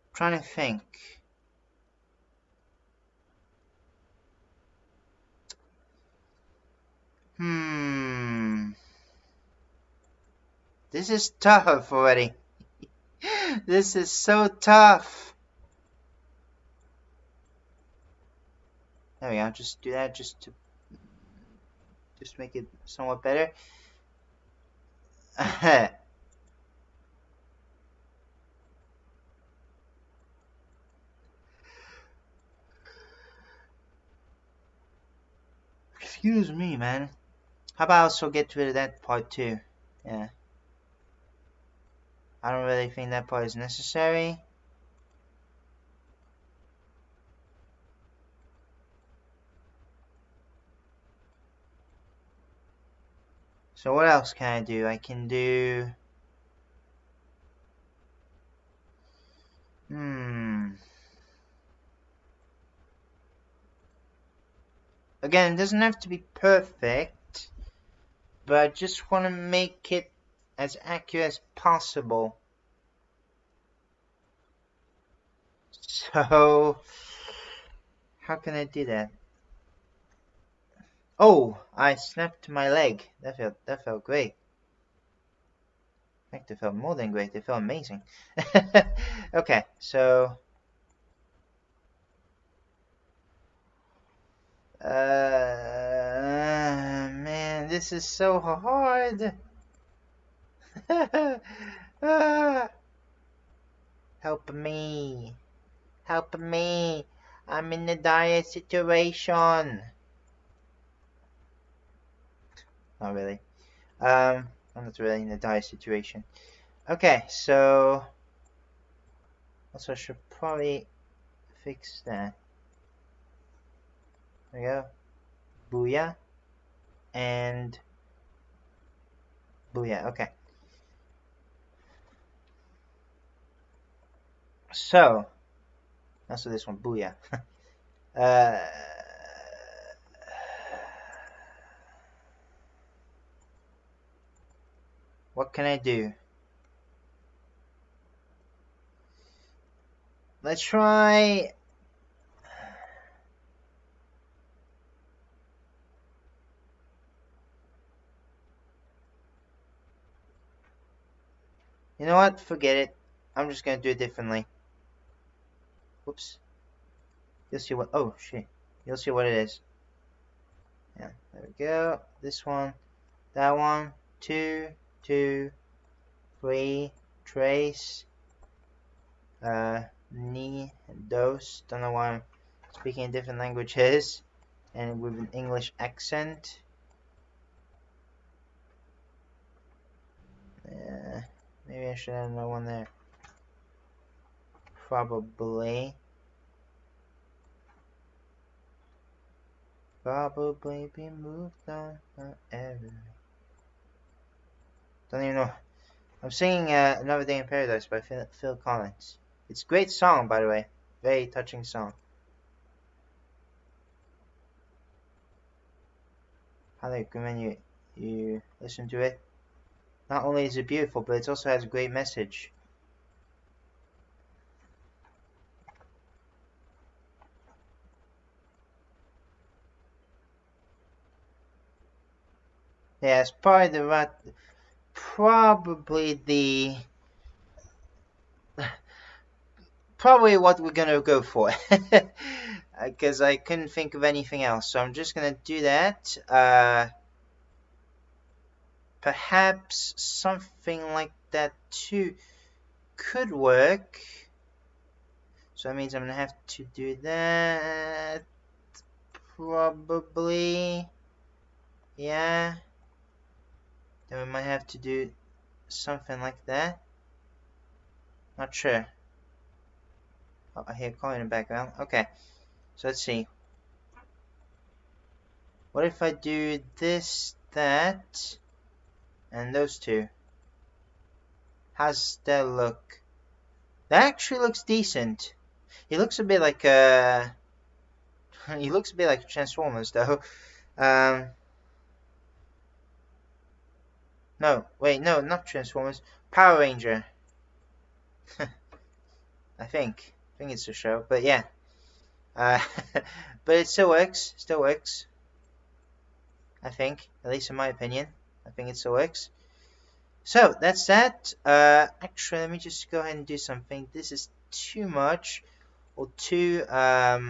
I'm trying to think. This is tough already. This is so tough. There we go. Just do that just to make it somewhat better. Excuse me, man. How about I also get rid of that part too? Yeah. I don't really think that part is necessary. So what else can I do? I can do... Again, it doesn't have to be perfect, but I just want to make it as accurate as possible. So, how can I do that? Oh, I snapped my leg. That felt great. In fact, it felt more than great. It felt amazing. Okay, so man, this is so hard. Help me. Help me. I'm in a dire situation. Not really. I'm not really in a dire situation. Okay, so also I should probably fix that. There we go. Booyah. And booyah. Okay. So, also this one, booyah. What can I do? Let's try... You know what? Forget it. I'm just gonna do it differently. Whoops. You'll see what... Oh, shit. You'll see what it is. Yeah, there we go. This one. That one. 2, 2, 3. Trace. Ni. Dos. Don't know why I'm speaking different languages. and with an English accent. Maybe I should add another one there. Probably be moved on forever. Don't even know. I'm singing Another Day in Paradise by Phil Collins. It's a great song, by the way. Very touching song. Highly recommend you listen to it. Not only is it beautiful, but it also has a great message. Yeah, it's probably probably what we're gonna go for. Because I couldn't think of anything else, so I'm just gonna do that. Perhaps something like that too could work. So that means I'm gonna have to do that. Probably. Yeah. Then we might have to do something like that. Not sure. Oh, I hear a car in the background. Okay. So let's see. What if I do this, that, and those two? How's that look? That actually looks decent. He looks a bit like he looks a bit like Transformers though. No, wait, no, not Transformers. Power Ranger. I think it's a show, but yeah. But it still works. Still works. I think, at least in my opinion, I think it still works. So that's that. Actually, let me just go ahead and do something. This is too much, or too yeah.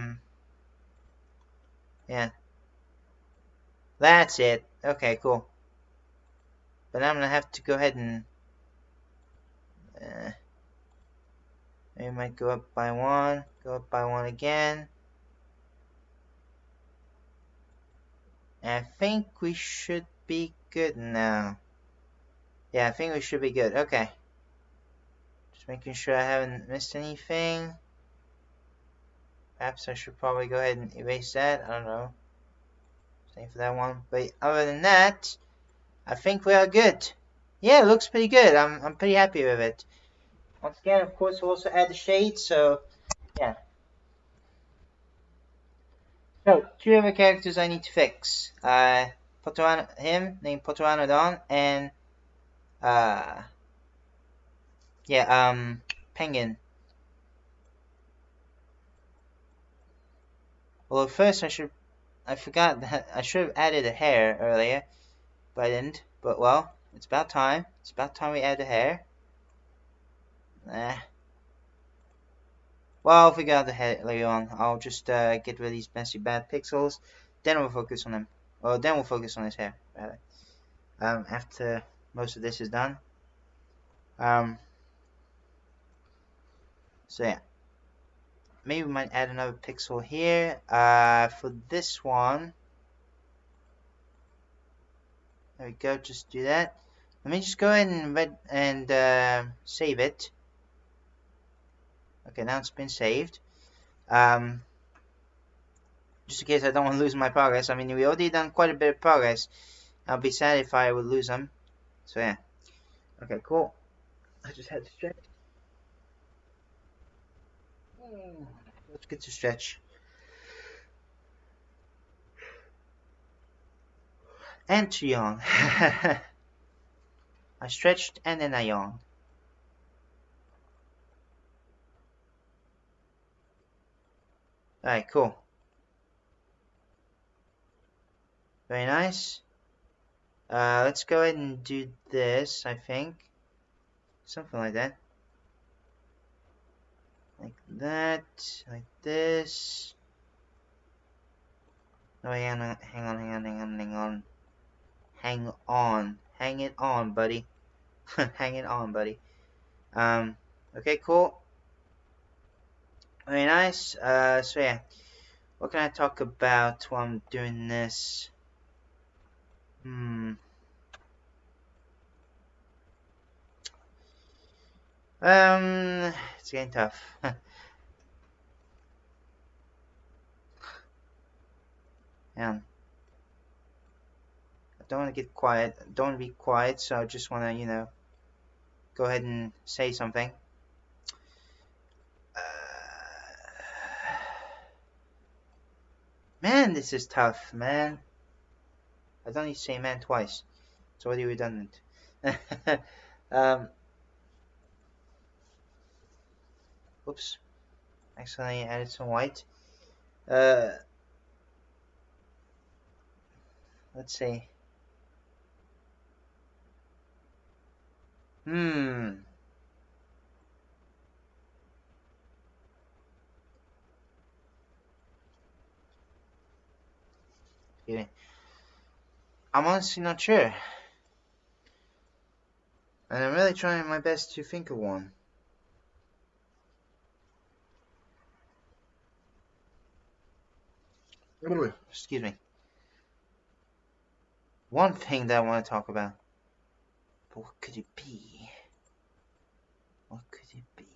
That's it. Okay, cool. But now I'm gonna have to go ahead and maybe I might go up by one, go up by one again. And I think we should be good now. Yeah, I think we should be good. Okay. Just making sure I haven't missed anything. Perhaps I should probably go ahead and erase that. I don't know. Same for that one. But other than that, I think we are good. Yeah, it looks pretty good. I'm pretty happy with it. Once again, of course, we'll also add the shades. So yeah. So, two other characters I need to fix. Him named Potoranodon, and Penguin. Well, first I forgot that I should have added a hair earlier, but I didn't. But well, it's about time. It's about time we add the hair. Well, if we got the hair later on, I'll just get rid of these messy bad pixels. Then we'll focus on them. Well, then we'll focus on his hair, rather. After most of this is done. So yeah. Maybe we might add another pixel here. For this one. There we go, just do that. Let me just go ahead and save it. Okay, now it's been saved. Just in case I don't want to lose my progress. I mean, we already done quite a bit of progress. I'll be sad if I would lose them. So yeah. Okay, cool. I just had to stretch. Let's get to stretch. And to yawn. I stretched and then I yawned. Alright, cool. Very nice. Let's go ahead and do this, I think. Something like that. Like that. Like this. Oh, hang on. Hang it on, buddy. Hang it on, buddy. Okay, cool. Very nice. So yeah. What can I talk about while I'm doing this? It's getting tough. Yeah. I don't want to get quiet. I don't want to be quiet, so I just want to, you know, go ahead and say something. Man, this is tough, man. I don't need to say man twice. It's already redundant. Oops. Accidentally added some white. Let's see. I'm honestly not sure. And I'm really trying my best to think of one. Excuse me. One thing that I want to talk about. But what could it be? What could it be?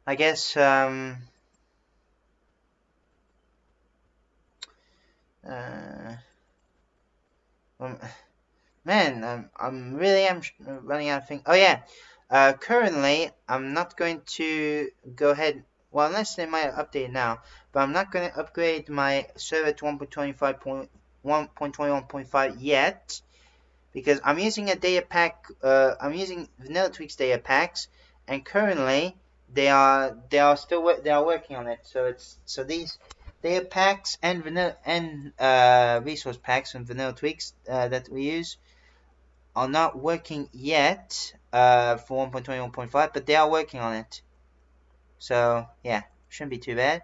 I guess, man, I'm really running out of things. Oh yeah, currently I'm not going to go ahead. Well, unless they might update now, but I'm not going to upgrade my server to 1.21.5 yet, because I'm using a data pack. I'm using Vanilla Tweaks data packs, and currently they are working on it. So these data packs and vanilla and resource packs and Vanilla Tweaks that we use are not working yet for 1.21.5, but they are working on it. So yeah, shouldn't be too bad.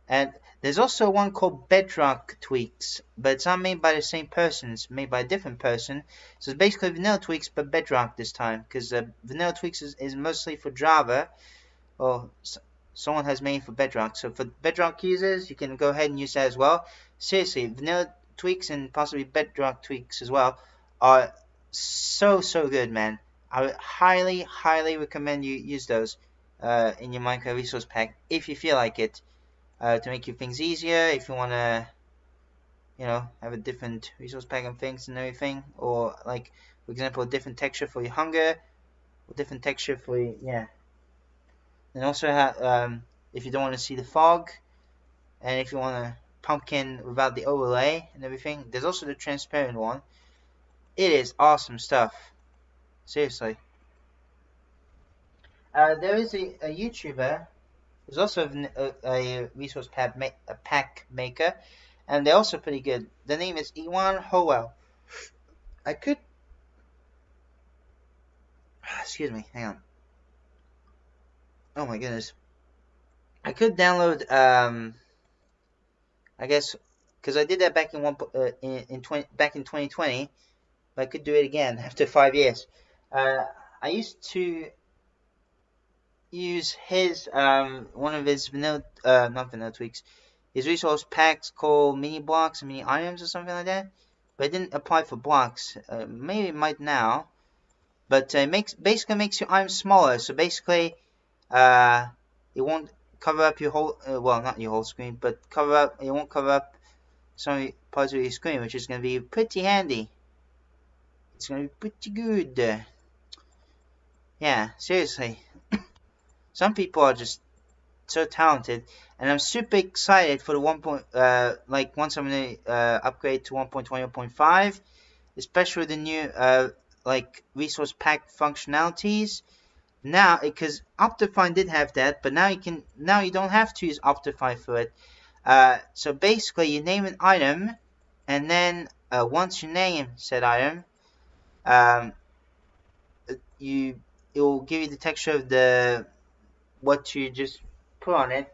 And there's also one called Bedrock Tweaks, but it's not made by the same person. It's made by a different person. So it's basically Vanilla Tweaks, but Bedrock this time, because Vanilla Tweaks is mostly for Java, or someone has made for Bedrock. So for Bedrock users, you can go ahead and use that as well. Seriously, Vanilla Tweaks and possibly Bedrock Tweaks as well are so good, man. I would highly recommend you use those in your Minecraft resource pack if you feel like it, to make your things easier. If you want to, you know, have a different resource pack and things and everything, or like, for example, a different texture for your hunger, or different texture for your, yeah. And also have, if you don't want to see the fog, and if you want a pumpkin without the overlay and everything, there's also the transparent one. It is awesome stuff. Seriously. There is a YouTuber who's also a resource pack maker, and they're also pretty good. The name is Ewan Howell. I could... Excuse me, hang on. Oh my goodness. I could download, I guess, because I did that back in back in 2020, but I could do it again after 5 years. I used to use his one of his not vanilla tweaks, his resource packs called mini blocks and mini items or something like that, but it didn't apply for blocks. Maybe it might now, but it basically makes your items smaller. So basically, it won't cover up your whole well, not your whole screen, but it won't cover up some parts of your screen, which is going to be pretty handy. It's going to be pretty good. Yeah, seriously. Some people are just so talented, and I'm super excited for the like once I'm gonna upgrade to 1.20.5, especially the new like resource pack functionalities. Now, because Optifine did have that, but now you don't have to use Optifine for it. So basically, you name an item, and then once you name said item, it will give you the texture of what you just put on it,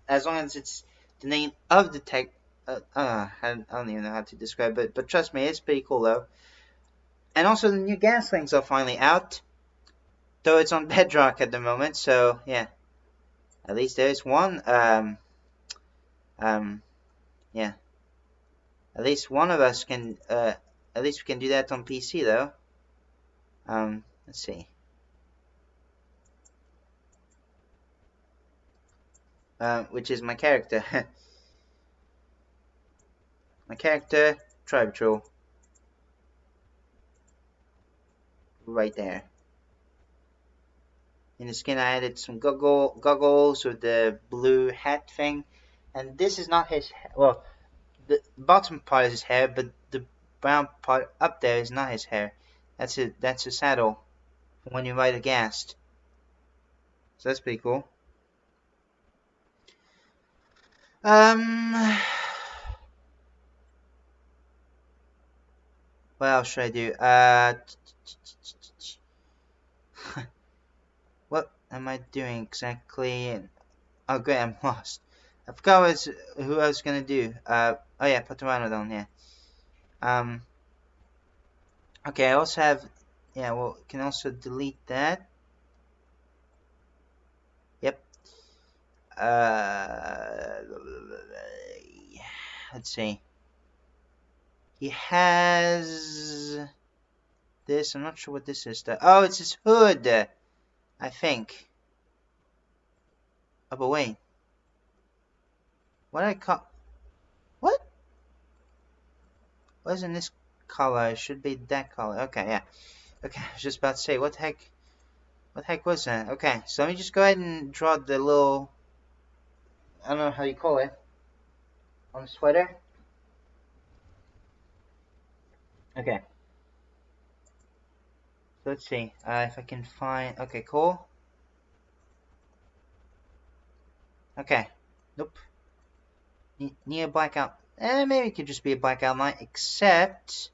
as long as it's the name of the tech. I don't even know how to describe it, but trust me, it's pretty cool though. And also, the new gas links are finally out. Though it's on bedrock at the moment, so yeah. At least there's one. Yeah. At least one of us can. At least we can do that on PC though. Let's see. Which is my character. My character, Tribe Troll. Right there. In the skin, I added some goggles with the blue hat thing, and this is not his. Well, the bottom part is his hair, but the brown part up there is not his hair. That's a saddle when you ride a ghast. So that's pretty cool. What else should I do? What am I doing exactly? Oh great, I'm lost. I forgot who I was gonna do. Oh yeah, put the Pteranodon, yeah. Okay, I also have, yeah, well, can also delete that. Yep. Let's see. He has this. I'm not sure what this is. Oh, it's his hood, I think. Oh, but wait. What did I call? What? Wasn't this color? It should be that color. Okay, yeah. Okay, I was just about to say, what the heck? What the heck was that? Okay, so let me just go ahead and draw the little, I don't know how you call it, on the sweater. Okay. So let's see if I can find. Okay, cool. Okay. Nope. Need a black out. Maybe it could just be a black outline, except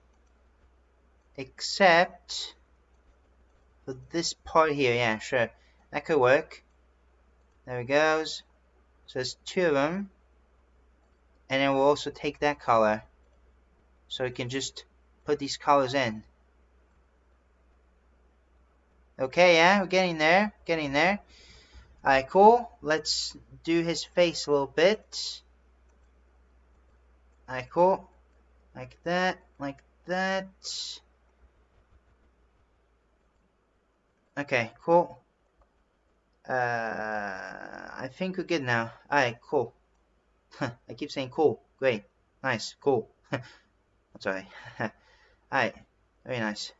for this part here. Yeah, sure. That could work. There it goes. So there's two of them. And then we'll also take that color. So we can just put these colors in. Okay, yeah, we're getting there. Getting there. Alright, cool. Let's do his face a little bit. Alright, cool. Like that. Like that. Okay, cool. I think we're good now. Alright, cool. I keep saying cool. Great. Nice. Cool. I'm sorry. Alright. Very nice.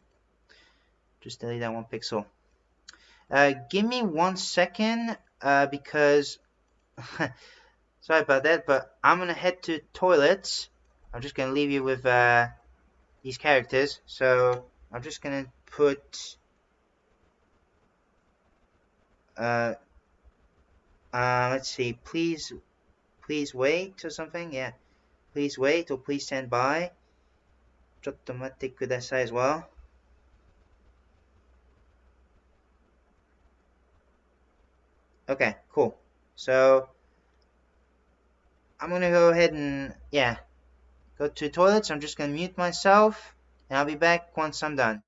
Just delete that one pixel. Give me 1 second, because sorry about that, but I'm gonna head to toilets. I'm just gonna leave you with these characters. So I'm just gonna put let's see, please wait or something. Yeah, please wait or please stand by. ちょっと待ってください as well. Okay, cool. So I'm gonna go ahead and, yeah, go to toilets. I'm just gonna mute myself, and I'll be back once I'm done.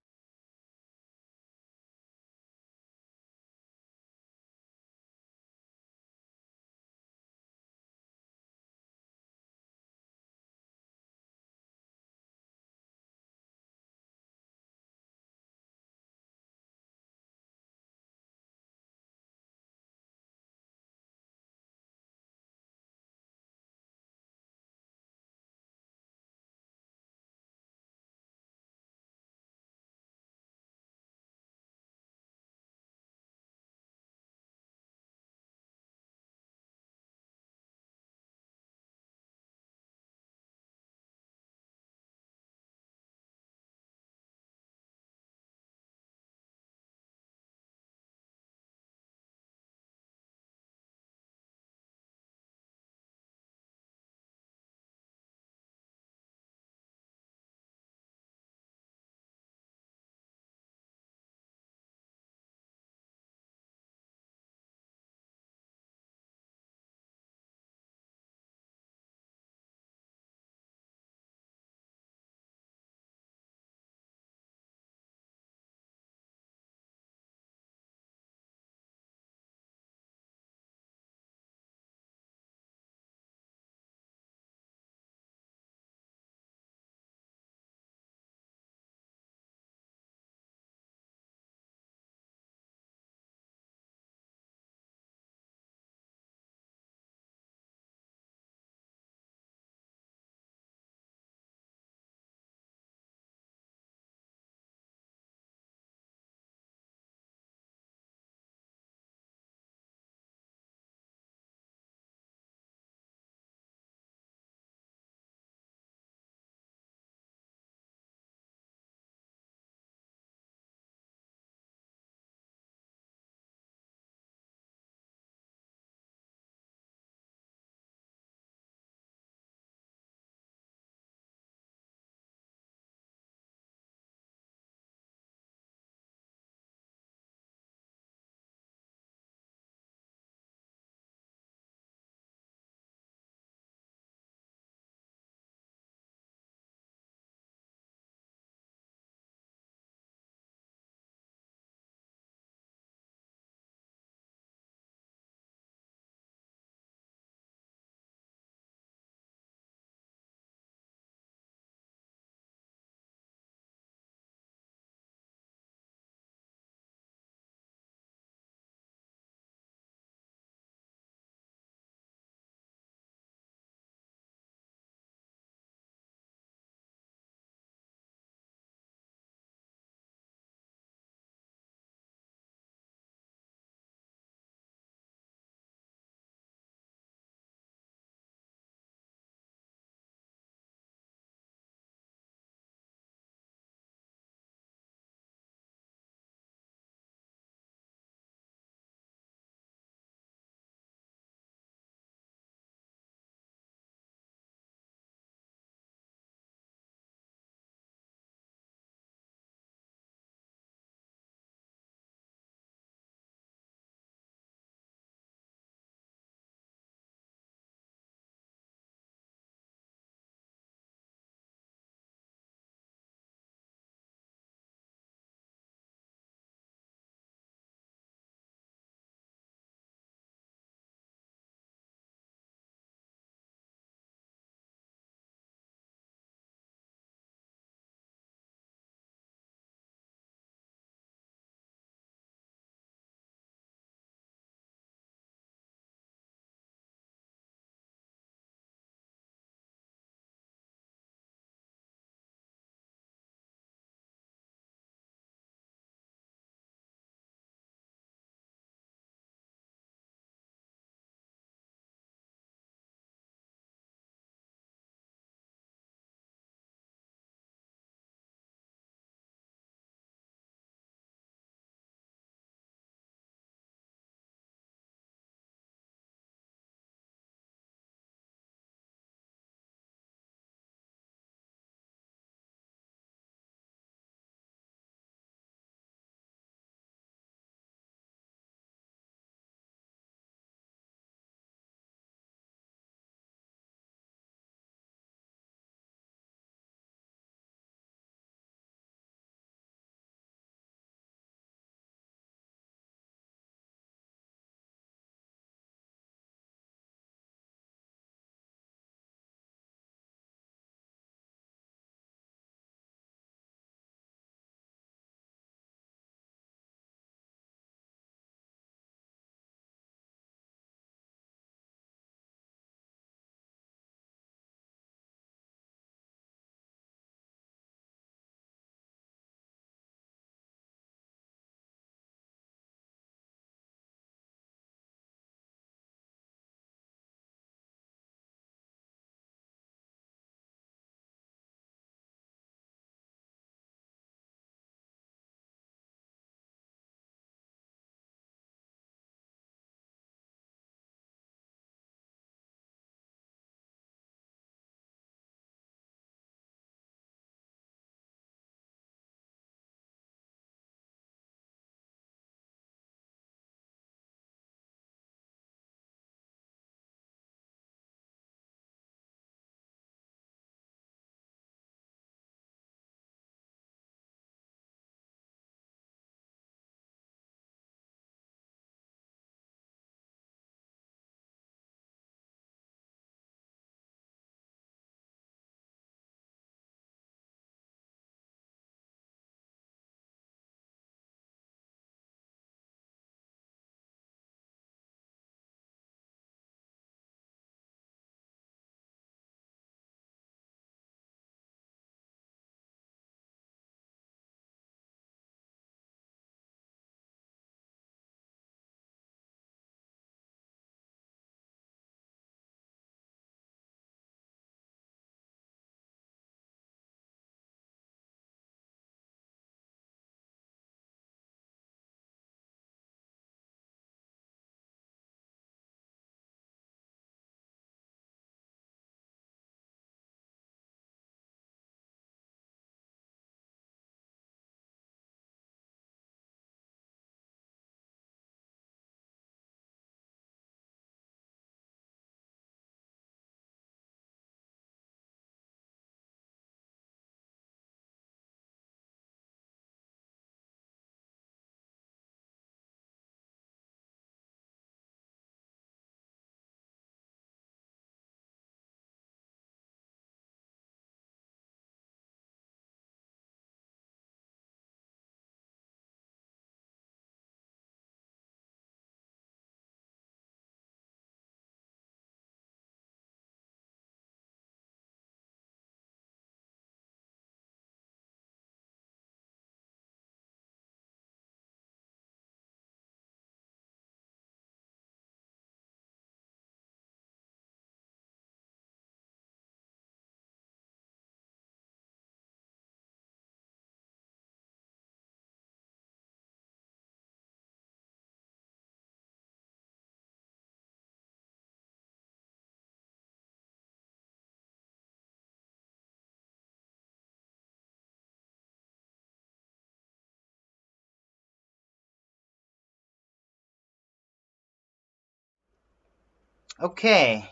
Okay,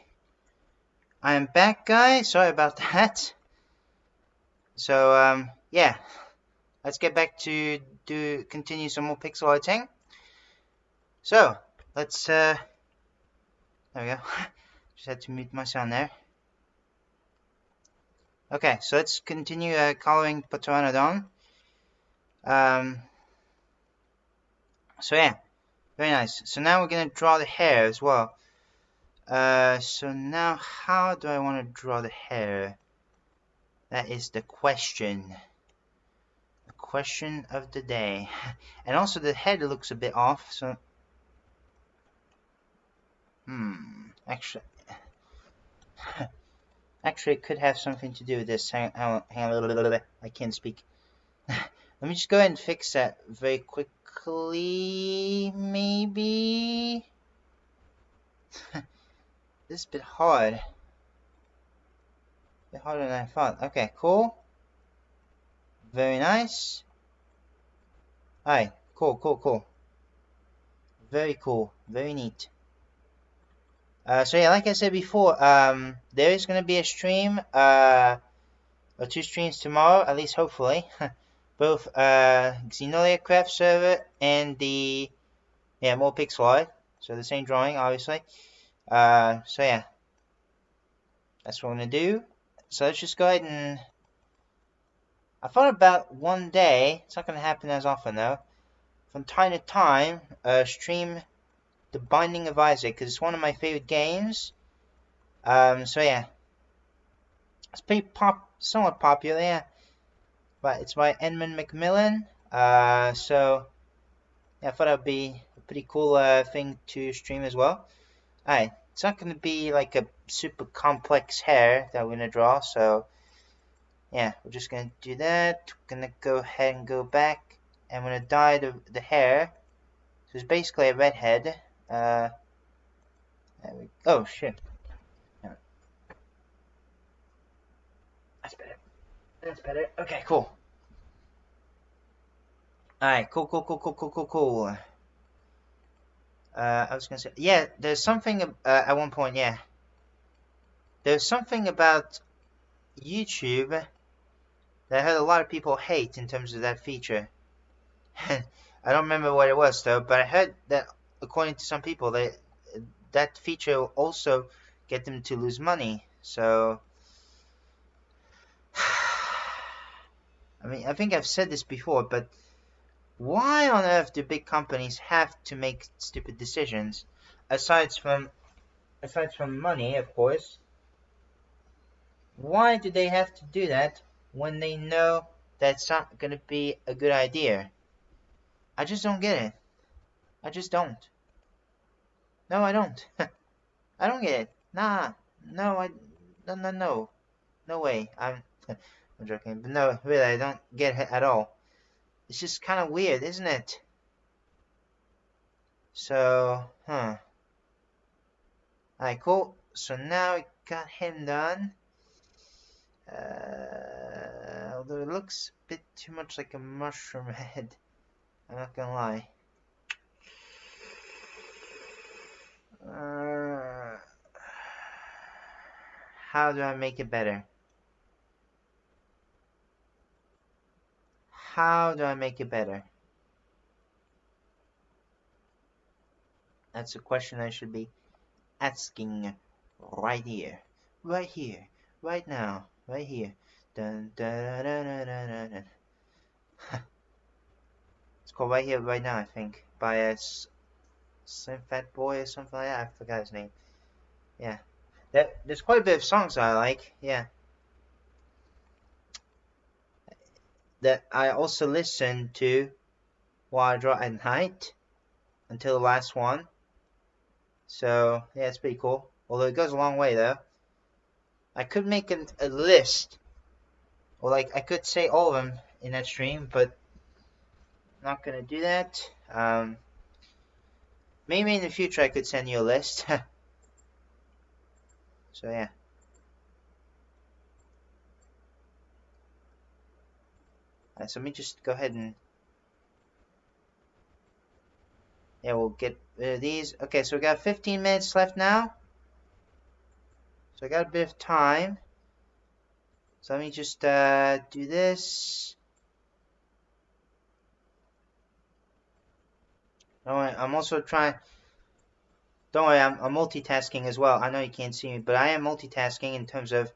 I am back, guys. Sorry about that. So, yeah, let's get back to continue some more pixel arting. So, let's, there we go. Just had to mute my sound there. Okay, so let's continue coloring Pteranodon. So yeah, very nice. So now we're gonna draw the hair as well. So now how do I want to draw the hair? That is the question. The question of the day. And also the head looks a bit off, so actually it could have something to do with this. Hang on a little bit. I can't speak. Let me just go ahead and fix that very quickly, maybe. This is a bit hard. A bit harder than I thought. Okay, cool. Very nice. Alright, cool. Very cool. Very neat. So yeah, like I said before, there is going to be a stream, or 2 streams tomorrow, at least hopefully. Both Xenolia Craft server and the more pixel art. So the same drawing, obviously. So yeah, that's what I'm gonna do. So let's just go ahead and. I thought about one day. It's not gonna happen as often though. From time to time, stream The Binding of Isaac, because it's one of my favorite games. So yeah, it's pretty somewhat popular, yeah. But it's by Edmund Macmillan. So yeah, I thought that would be a pretty cool thing to stream as well. Alright, it's not going to be like a super complex hair that we're going to draw, so yeah, we're just going to do that. We're going to go ahead and go back, and we're going to dye the hair. So it's basically a redhead. There we go. Oh, shit. That's better. That's better. Okay, cool. Alright, cool. I was gonna say, yeah, there's something at one point, yeah. There's something about YouTube that I heard a lot of people hate in terms of that feature. I don't remember what it was though, but I heard that according to some people, that feature will also get them to lose money. So, I mean, I think I've said this before, but why on earth do big companies have to make stupid decisions? Aside from money, of course. Why do they have to do that when they know that's not going to be a good idea? I just don't get it. I just don't. No, I don't. I don't get it. Nah. No, no. No way. I'm joking. But no, really, I don't get it at all. It's just kind of weird, isn't it? So, Alright, cool. So now we got him done. Although it looks a bit too much like a mushroom head. I'm not gonna lie. How do I make it better? How do I make it better? That's a question I should be asking right here. Right now. Right here. Dun, dun, dun, dun, dun, dun. It's called Right Here, Right Now, I think. By a Slim Fat Boy or something like that. I forgot his name. Yeah. There's quite a bit of songs I like. Yeah. That I also listen to while I draw at night. Until the last one. So, yeah, it's pretty cool. Although it goes a long way, though. I could make a list. Or, like, I could say all of them in that stream, but I'm not going to do that. Maybe in the future I could send you a list. So, yeah. Alright, so let me just go ahead and... Yeah, we'll get rid of these. Okay, so we got 15 minutes left now. So I got a bit of time. So let me just do this. Don't worry, I'm also trying. Don't worry, I'm multitasking as well. I know you can't see me, but I am multitasking in terms of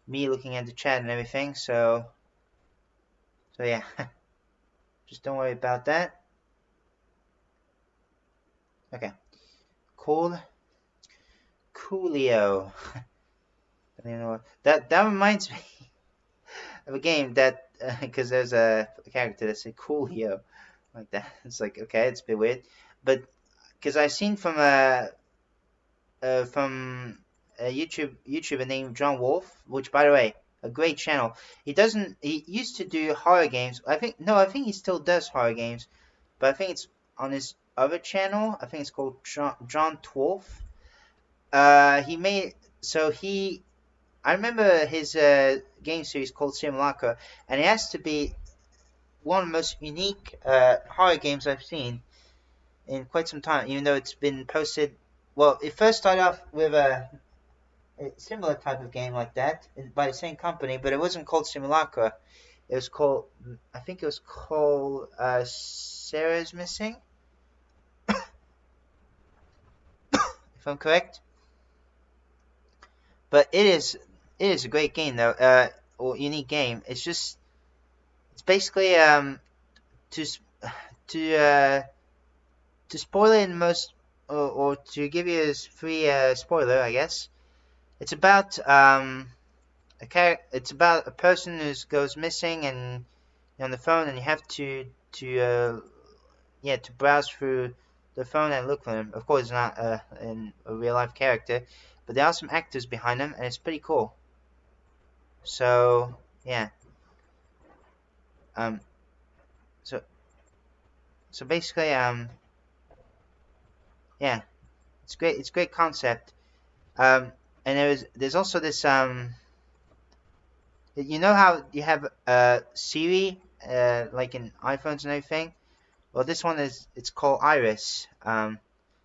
me looking at the chat and everything. So yeah, just don't worry about that. Okay, Coolio. I don't even know that reminds me of a game that because there's a character that said Coolio like that. It's like, okay, it's a bit weird, but because I've seen from a YouTuber named John Wolf, which by the way, a great channel. He used to do horror games. I think he still does horror games, but I think it's on his other channel. I think it's called John 12. I remember his game series called Simulacra, and it has to be one of the most unique horror games I've seen in quite some time, even though it's been posted. Well, it first started off with a similar type of game like that by the same company, but it wasn't called Simulacra. It was called, I think it was called Sarah's Missing, if I'm correct. But it is a great game though, or unique game. It's basically to spoil it in most, or to give you a free spoiler, I guess. It's about a person who goes missing and on the phone, and you have to browse through the phone and look for him. Of course, it's not a real life character, but there are some actors behind him, and it's pretty cool. So yeah, so basically yeah, it's great. It's a great concept. And there's also this you know how you have Siri like in iPhones and everything. Well, this one it's called Iris. I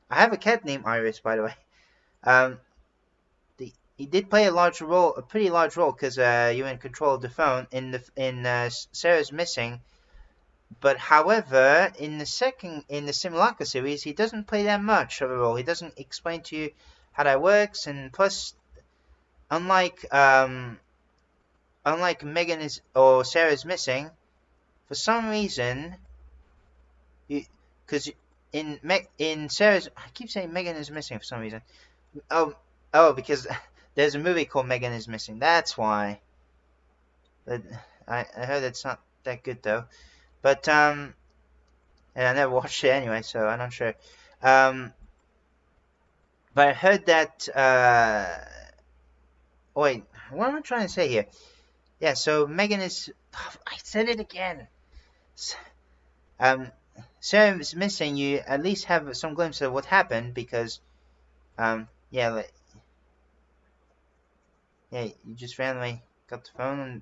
have a cat named Iris, by the way. He did play a pretty large role, because you're in control of the phone in Sarah's Missing. But however, in the Simulacra series, he doesn't play that much of a role. He doesn't explain to you how that works, and plus, unlike Megan or Sarah's Missing, for some reason, because in Sarah's, I keep saying Megan is Missing for some reason. Oh, because there's a movie called Megan is Missing. That's why. But I heard it's not that good though. But and I never watched it anyway, so I'm not sure. But I heard that. Wait, what am I trying to say here? Yeah, so Megan is. I said it again. Sarah is Missing. You at least have some glimpse of what happened, because yeah, you just randomly got the phone, and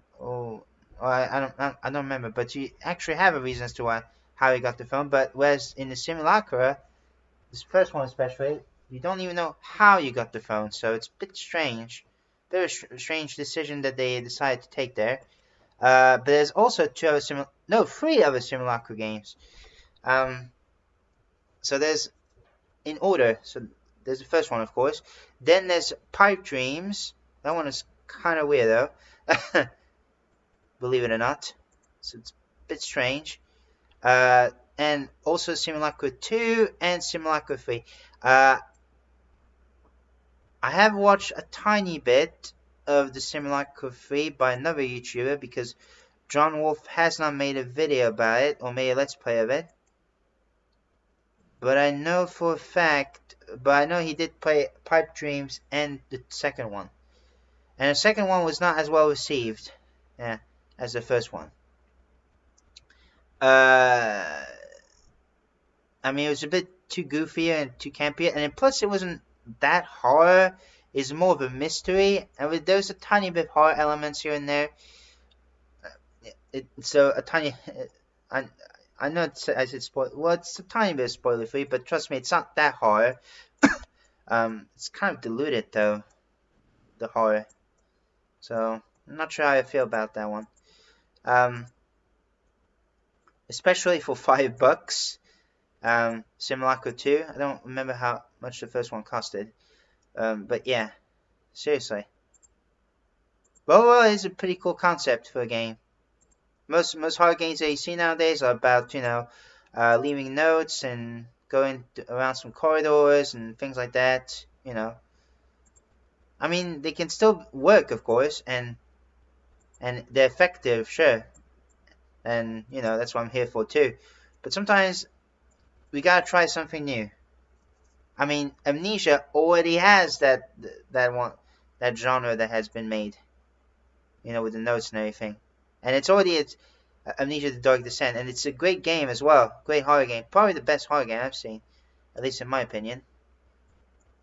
I don't remember, but you actually have a reason as to how you got the phone. But whereas in the Simulacra, this first one especially, you don't even know how you got the phone, so it's a bit strange. Very strange decision that they decided to take there. But there's also three other Simulacra games. So there's in order. So there's the first one, of course. Then there's Pipe Dreams. That one is kind of weird though. Believe it or not. So it's a bit strange. And also Simulacra 2 and Simulacra 3. I have watched a tiny bit of the Simulacra 3 by another YouTuber, because John Wolf has not made a video about it, or made a let's play of it. But I know for a fact, he did play Pipe Dreams and the second one. And the second one was not as well received as the first one. I mean, it was a bit too goofy and too campy, and then plus it wasn't that horror. It's more of a mystery, and there's a tiny bit of horror elements here and there. So a tiny, I know I said spoil. Well, it's a tiny bit spoiler free, but trust me, it's not that horror. It's kind of diluted though. the horror. So I'm not sure how I feel about that one. Especially for $5. Simulacra 2. I don't remember how much the first one costed. But yeah, seriously. Well, it's a pretty cool concept for a game. Most horror games that you see nowadays are about, you know, leaving notes and going around some corridors and things like that, you know. I mean, they can still work, of course, and they're effective, sure. And, you know, that's what I'm here for too. But sometimes we gotta try something new. I mean, Amnesia already has that genre that has been made, you know, with the notes and everything. And it's already Amnesia: The Dark Descent, and it's a great game as well. Great horror game, probably the best horror game I've seen, at least in my opinion.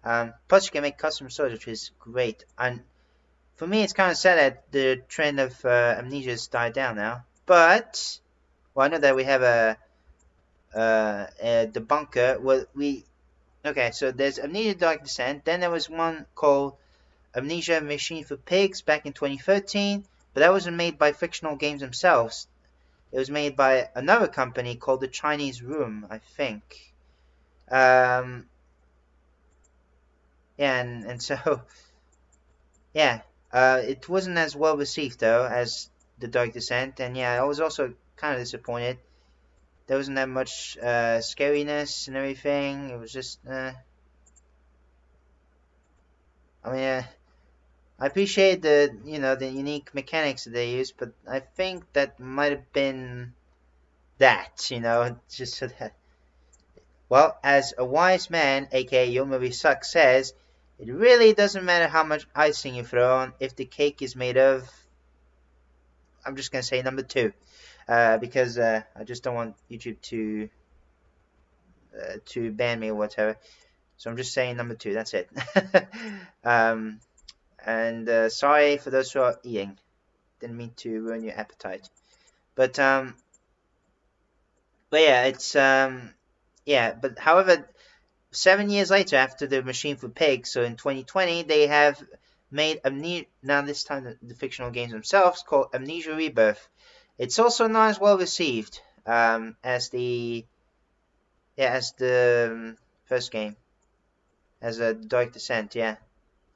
Plus, you can make custom stories, which is great. And for me, it's kind of sad that the trend of Amnesia has died down now. But, well, I know that we have a debunker. Well, okay, so there's Amnesia: Dark Descent. Then there was one called Amnesia: Machine for Pigs back in 2013. But that wasn't made by Fictional Games themselves. It was made by another company called The Chinese Room, I think. Yeah, and so, yeah, it wasn't as well received though as The Dark Descent, and yeah, I was also kind of disappointed. There wasn't that much scariness and everything. It was just, I mean, I appreciate the unique mechanics that they use, but I think that might have been that, just so that. Well, as a wise man, aka Your Movie Sucks, says, it really doesn't matter how much icing you throw on if the cake is made of. I'm just gonna say number 2, because I just don't want YouTube to ban me or whatever. So I'm just saying number 2. That's it. And sorry for those who are eating. Didn't mean to ruin your appetite. But yeah, it's yeah. But however, 7 years later, after the Machine for Pigs, so in 2020, they have made Amnesia. Now this time, the fictional games themselves called Amnesia Rebirth. It's also not as well received as the first game, as a Dark Descent. Yeah.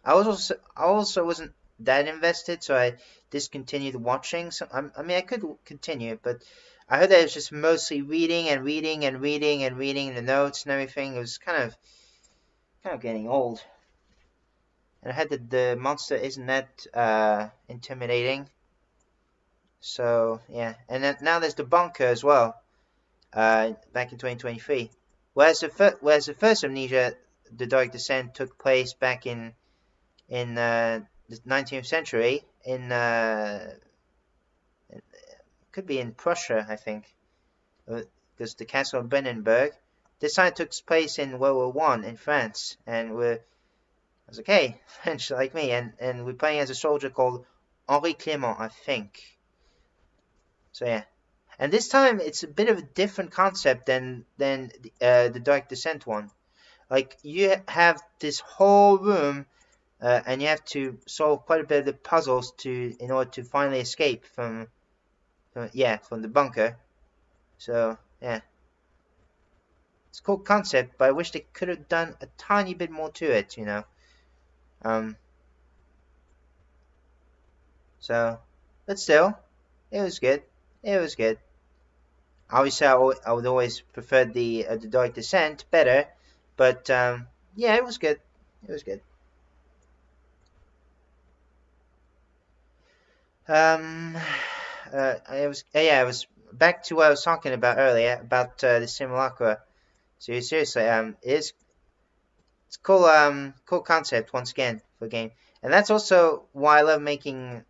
I also wasn't that invested, so I discontinued watching. So I mean, I could continue, but I heard that it was just mostly reading and reading and reading and reading the notes and everything. It was kind of getting old. And I heard that the monster isn't that intimidating. So yeah, and then now there's the bunker as well. Back in 2023, whereas the first Amnesia, The Dark Descent, took place back in the 19th century could be in Prussia, I think, because the castle of Brandenburg. This time took place in World War I in France, and I was like, hey, French like me, and we're playing as a soldier called Henri Clément, I think. So yeah, and this time it's a bit of a different concept than the Dark Descent one. Like, you have this whole room. And you have to solve quite a bit of the puzzles in order to finally escape from the bunker. So yeah, it's a cool concept, but I wish they could have done a tiny bit more to it, So, but still, it was good. It was good. Obviously, I would always prefer the Dark Descent better, but yeah, it was good. It was good. I was back to what I was talking about earlier about the Simulacra. So seriously, it's cool. Cool concept once again for a game, and that's also why I love making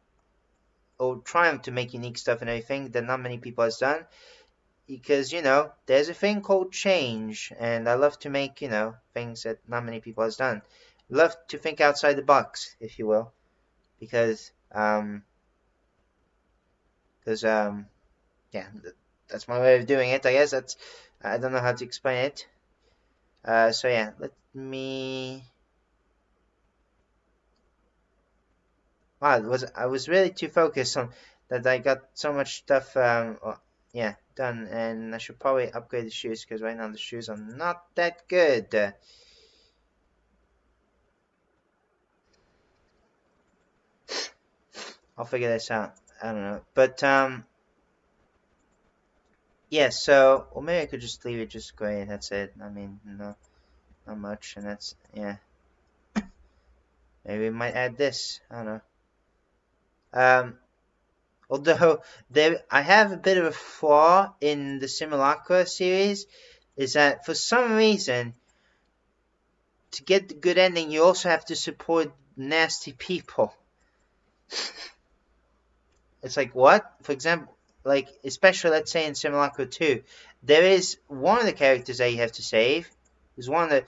or trying to make unique stuff and everything that not many people has done. Because there's a thing called change, and I love to make things that not many people has done. Love to think outside the box, if you will, because yeah, that's my way of doing it. I guess I don't know how to explain it. So yeah, let me. Wow, I was really too focused on that. I got so much stuff, yeah, done, and I should probably upgrade the shoes because right now the shoes are not that good. I'll figure this out. I don't know, but yeah. So, or maybe I could just leave it just gray. That's it. I mean, no, not much, and that's yeah. Maybe we might add this. I don't know. Although I have a bit of a flaw in the Simulacra series, is that for some reason, to get the good ending, you also have to support nasty people. It's like, what? For example, like, especially, let's say in Simulacra 2, there is one of the characters that you have to save. There's one that,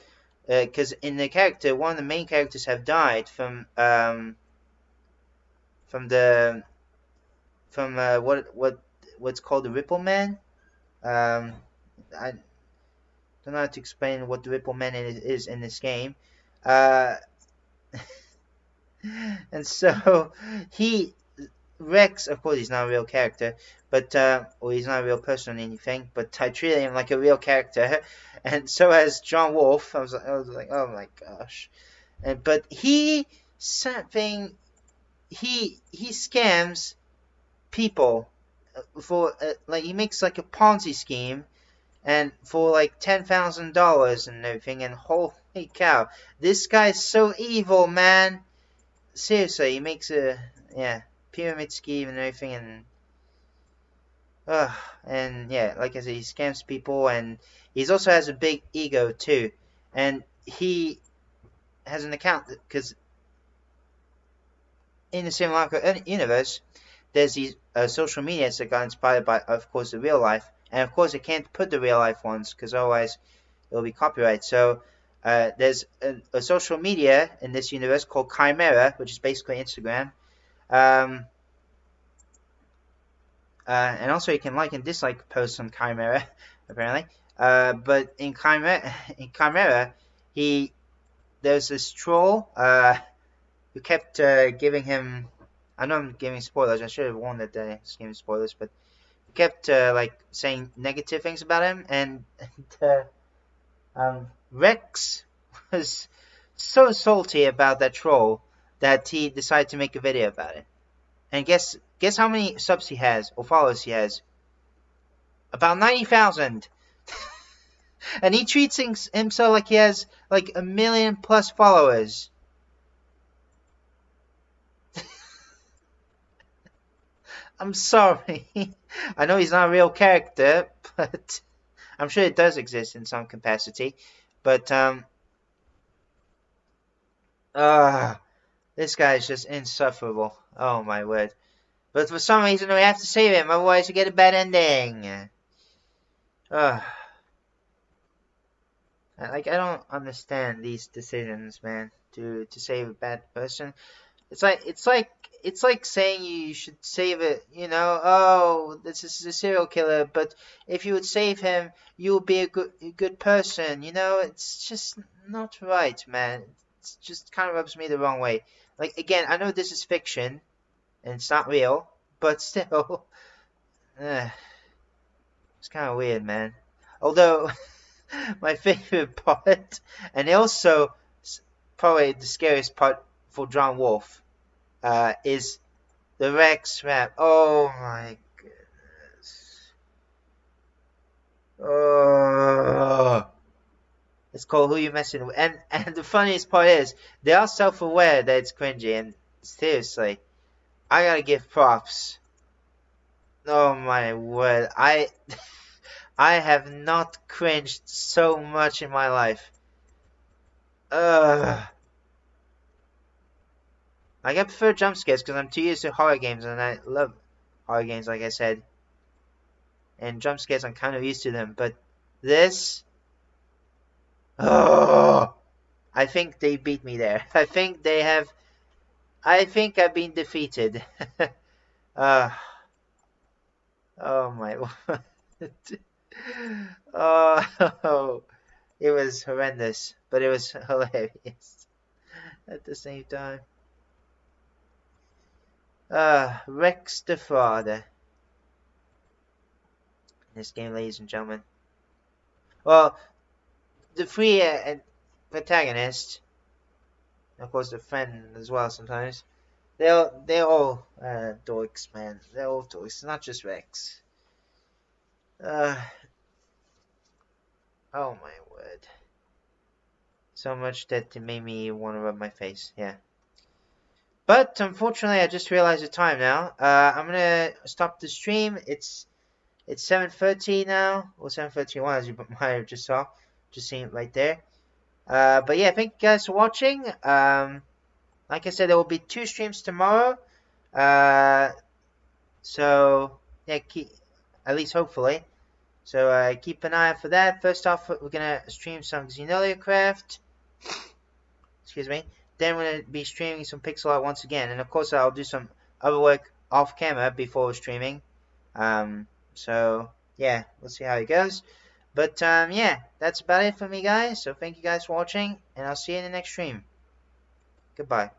because in the character, one of the main characters have died from what's called the Ripple Man. I don't know how to explain what the Ripple Man is in this game. And so Rex, of course, he's not a real character, but or he's not a real person or anything. But I treated him like a real character, and so has John Wolfe. I was like, oh my gosh, but he scams people for like he makes like a Ponzi scheme, and for like $10,000 and everything. And holy cow, this guy's so evil, man. Seriously, he makes a pyramid scheme and everything, and yeah, like I said, he scams people, and he also has a big ego too, and he has an account because in the Simulacra universe, there's these social medias that got inspired by, of course, the real life, and of course, I can't put the real life ones because otherwise it'll be copyright. So there's a social media in this universe called Chimera, which is basically Instagram. And also you can like and dislike posts on Chimera, apparently. But in Chimera, there's this troll who kept giving him. I know I'm giving spoilers. I should have warned that I was giving spoilers, but he kept like saying negative things about him, and Rex was so salty about that troll that he decided to make a video about it. And guess how many subs he has or followers he has? About 90,000. And he treats himself like he has like 1 million plus followers. I'm sorry. I know he's not a real character, but I'm sure it does exist in some capacity. But this guy is just insufferable. Oh my word. But for some reason we have to save him, otherwise we get a bad ending. Like, I don't understand these decisions, man. To save a bad person. It's like saying you should save it, you know, oh, this is a serial killer, but if you would save him, you would be a good person, you know. It's just not right, man. It just kind of rubs me the wrong way. Like, again, I know this is fiction, and it's not real, but still, it's kind of weird, man. Although, my favorite part, and also probably the scariest part for John Wolfe, is the Rex rap. Oh my goodness. Oh. It's called Who You Messing With. And the funniest part is, they are self-aware that it's cringy, and seriously, I gotta give props. Oh my word. I have not cringed so much in my life. Like, I prefer jump scares because I'm too used to horror games, and I love horror games, like I said. And jump scares, I'm kind of used to them. But this... Oh! I think they beat me there. I think I've been defeated. Oh my word. Oh, it was horrendous, but it was hilarious at the same time. Rex the Father. This game, ladies and gentlemen. Well, the three protagonists, of course the friend as well sometimes, they're all dorks, man. They're all dorks, not just Rex. Oh my word. So much that it made me want to rub my face, yeah. But unfortunately, I just realized the time now. I'm gonna stop the stream. It's 7:30 now, or 7:31 as you might have just seen it right there. But yeah, thank you guys for watching. Like I said, there will be 2 streams tomorrow. So yeah, at least hopefully. So keep an eye out for that. First off, we're gonna stream some Xenolia Craft. Excuse me. Then we're gonna be streaming some pixel art once again, and of course I'll do some other work off camera before streaming. So yeah, we'll see how it goes. But yeah, that's about it for me, guys. So thank you guys for watching, and I'll see you in the next stream. Goodbye.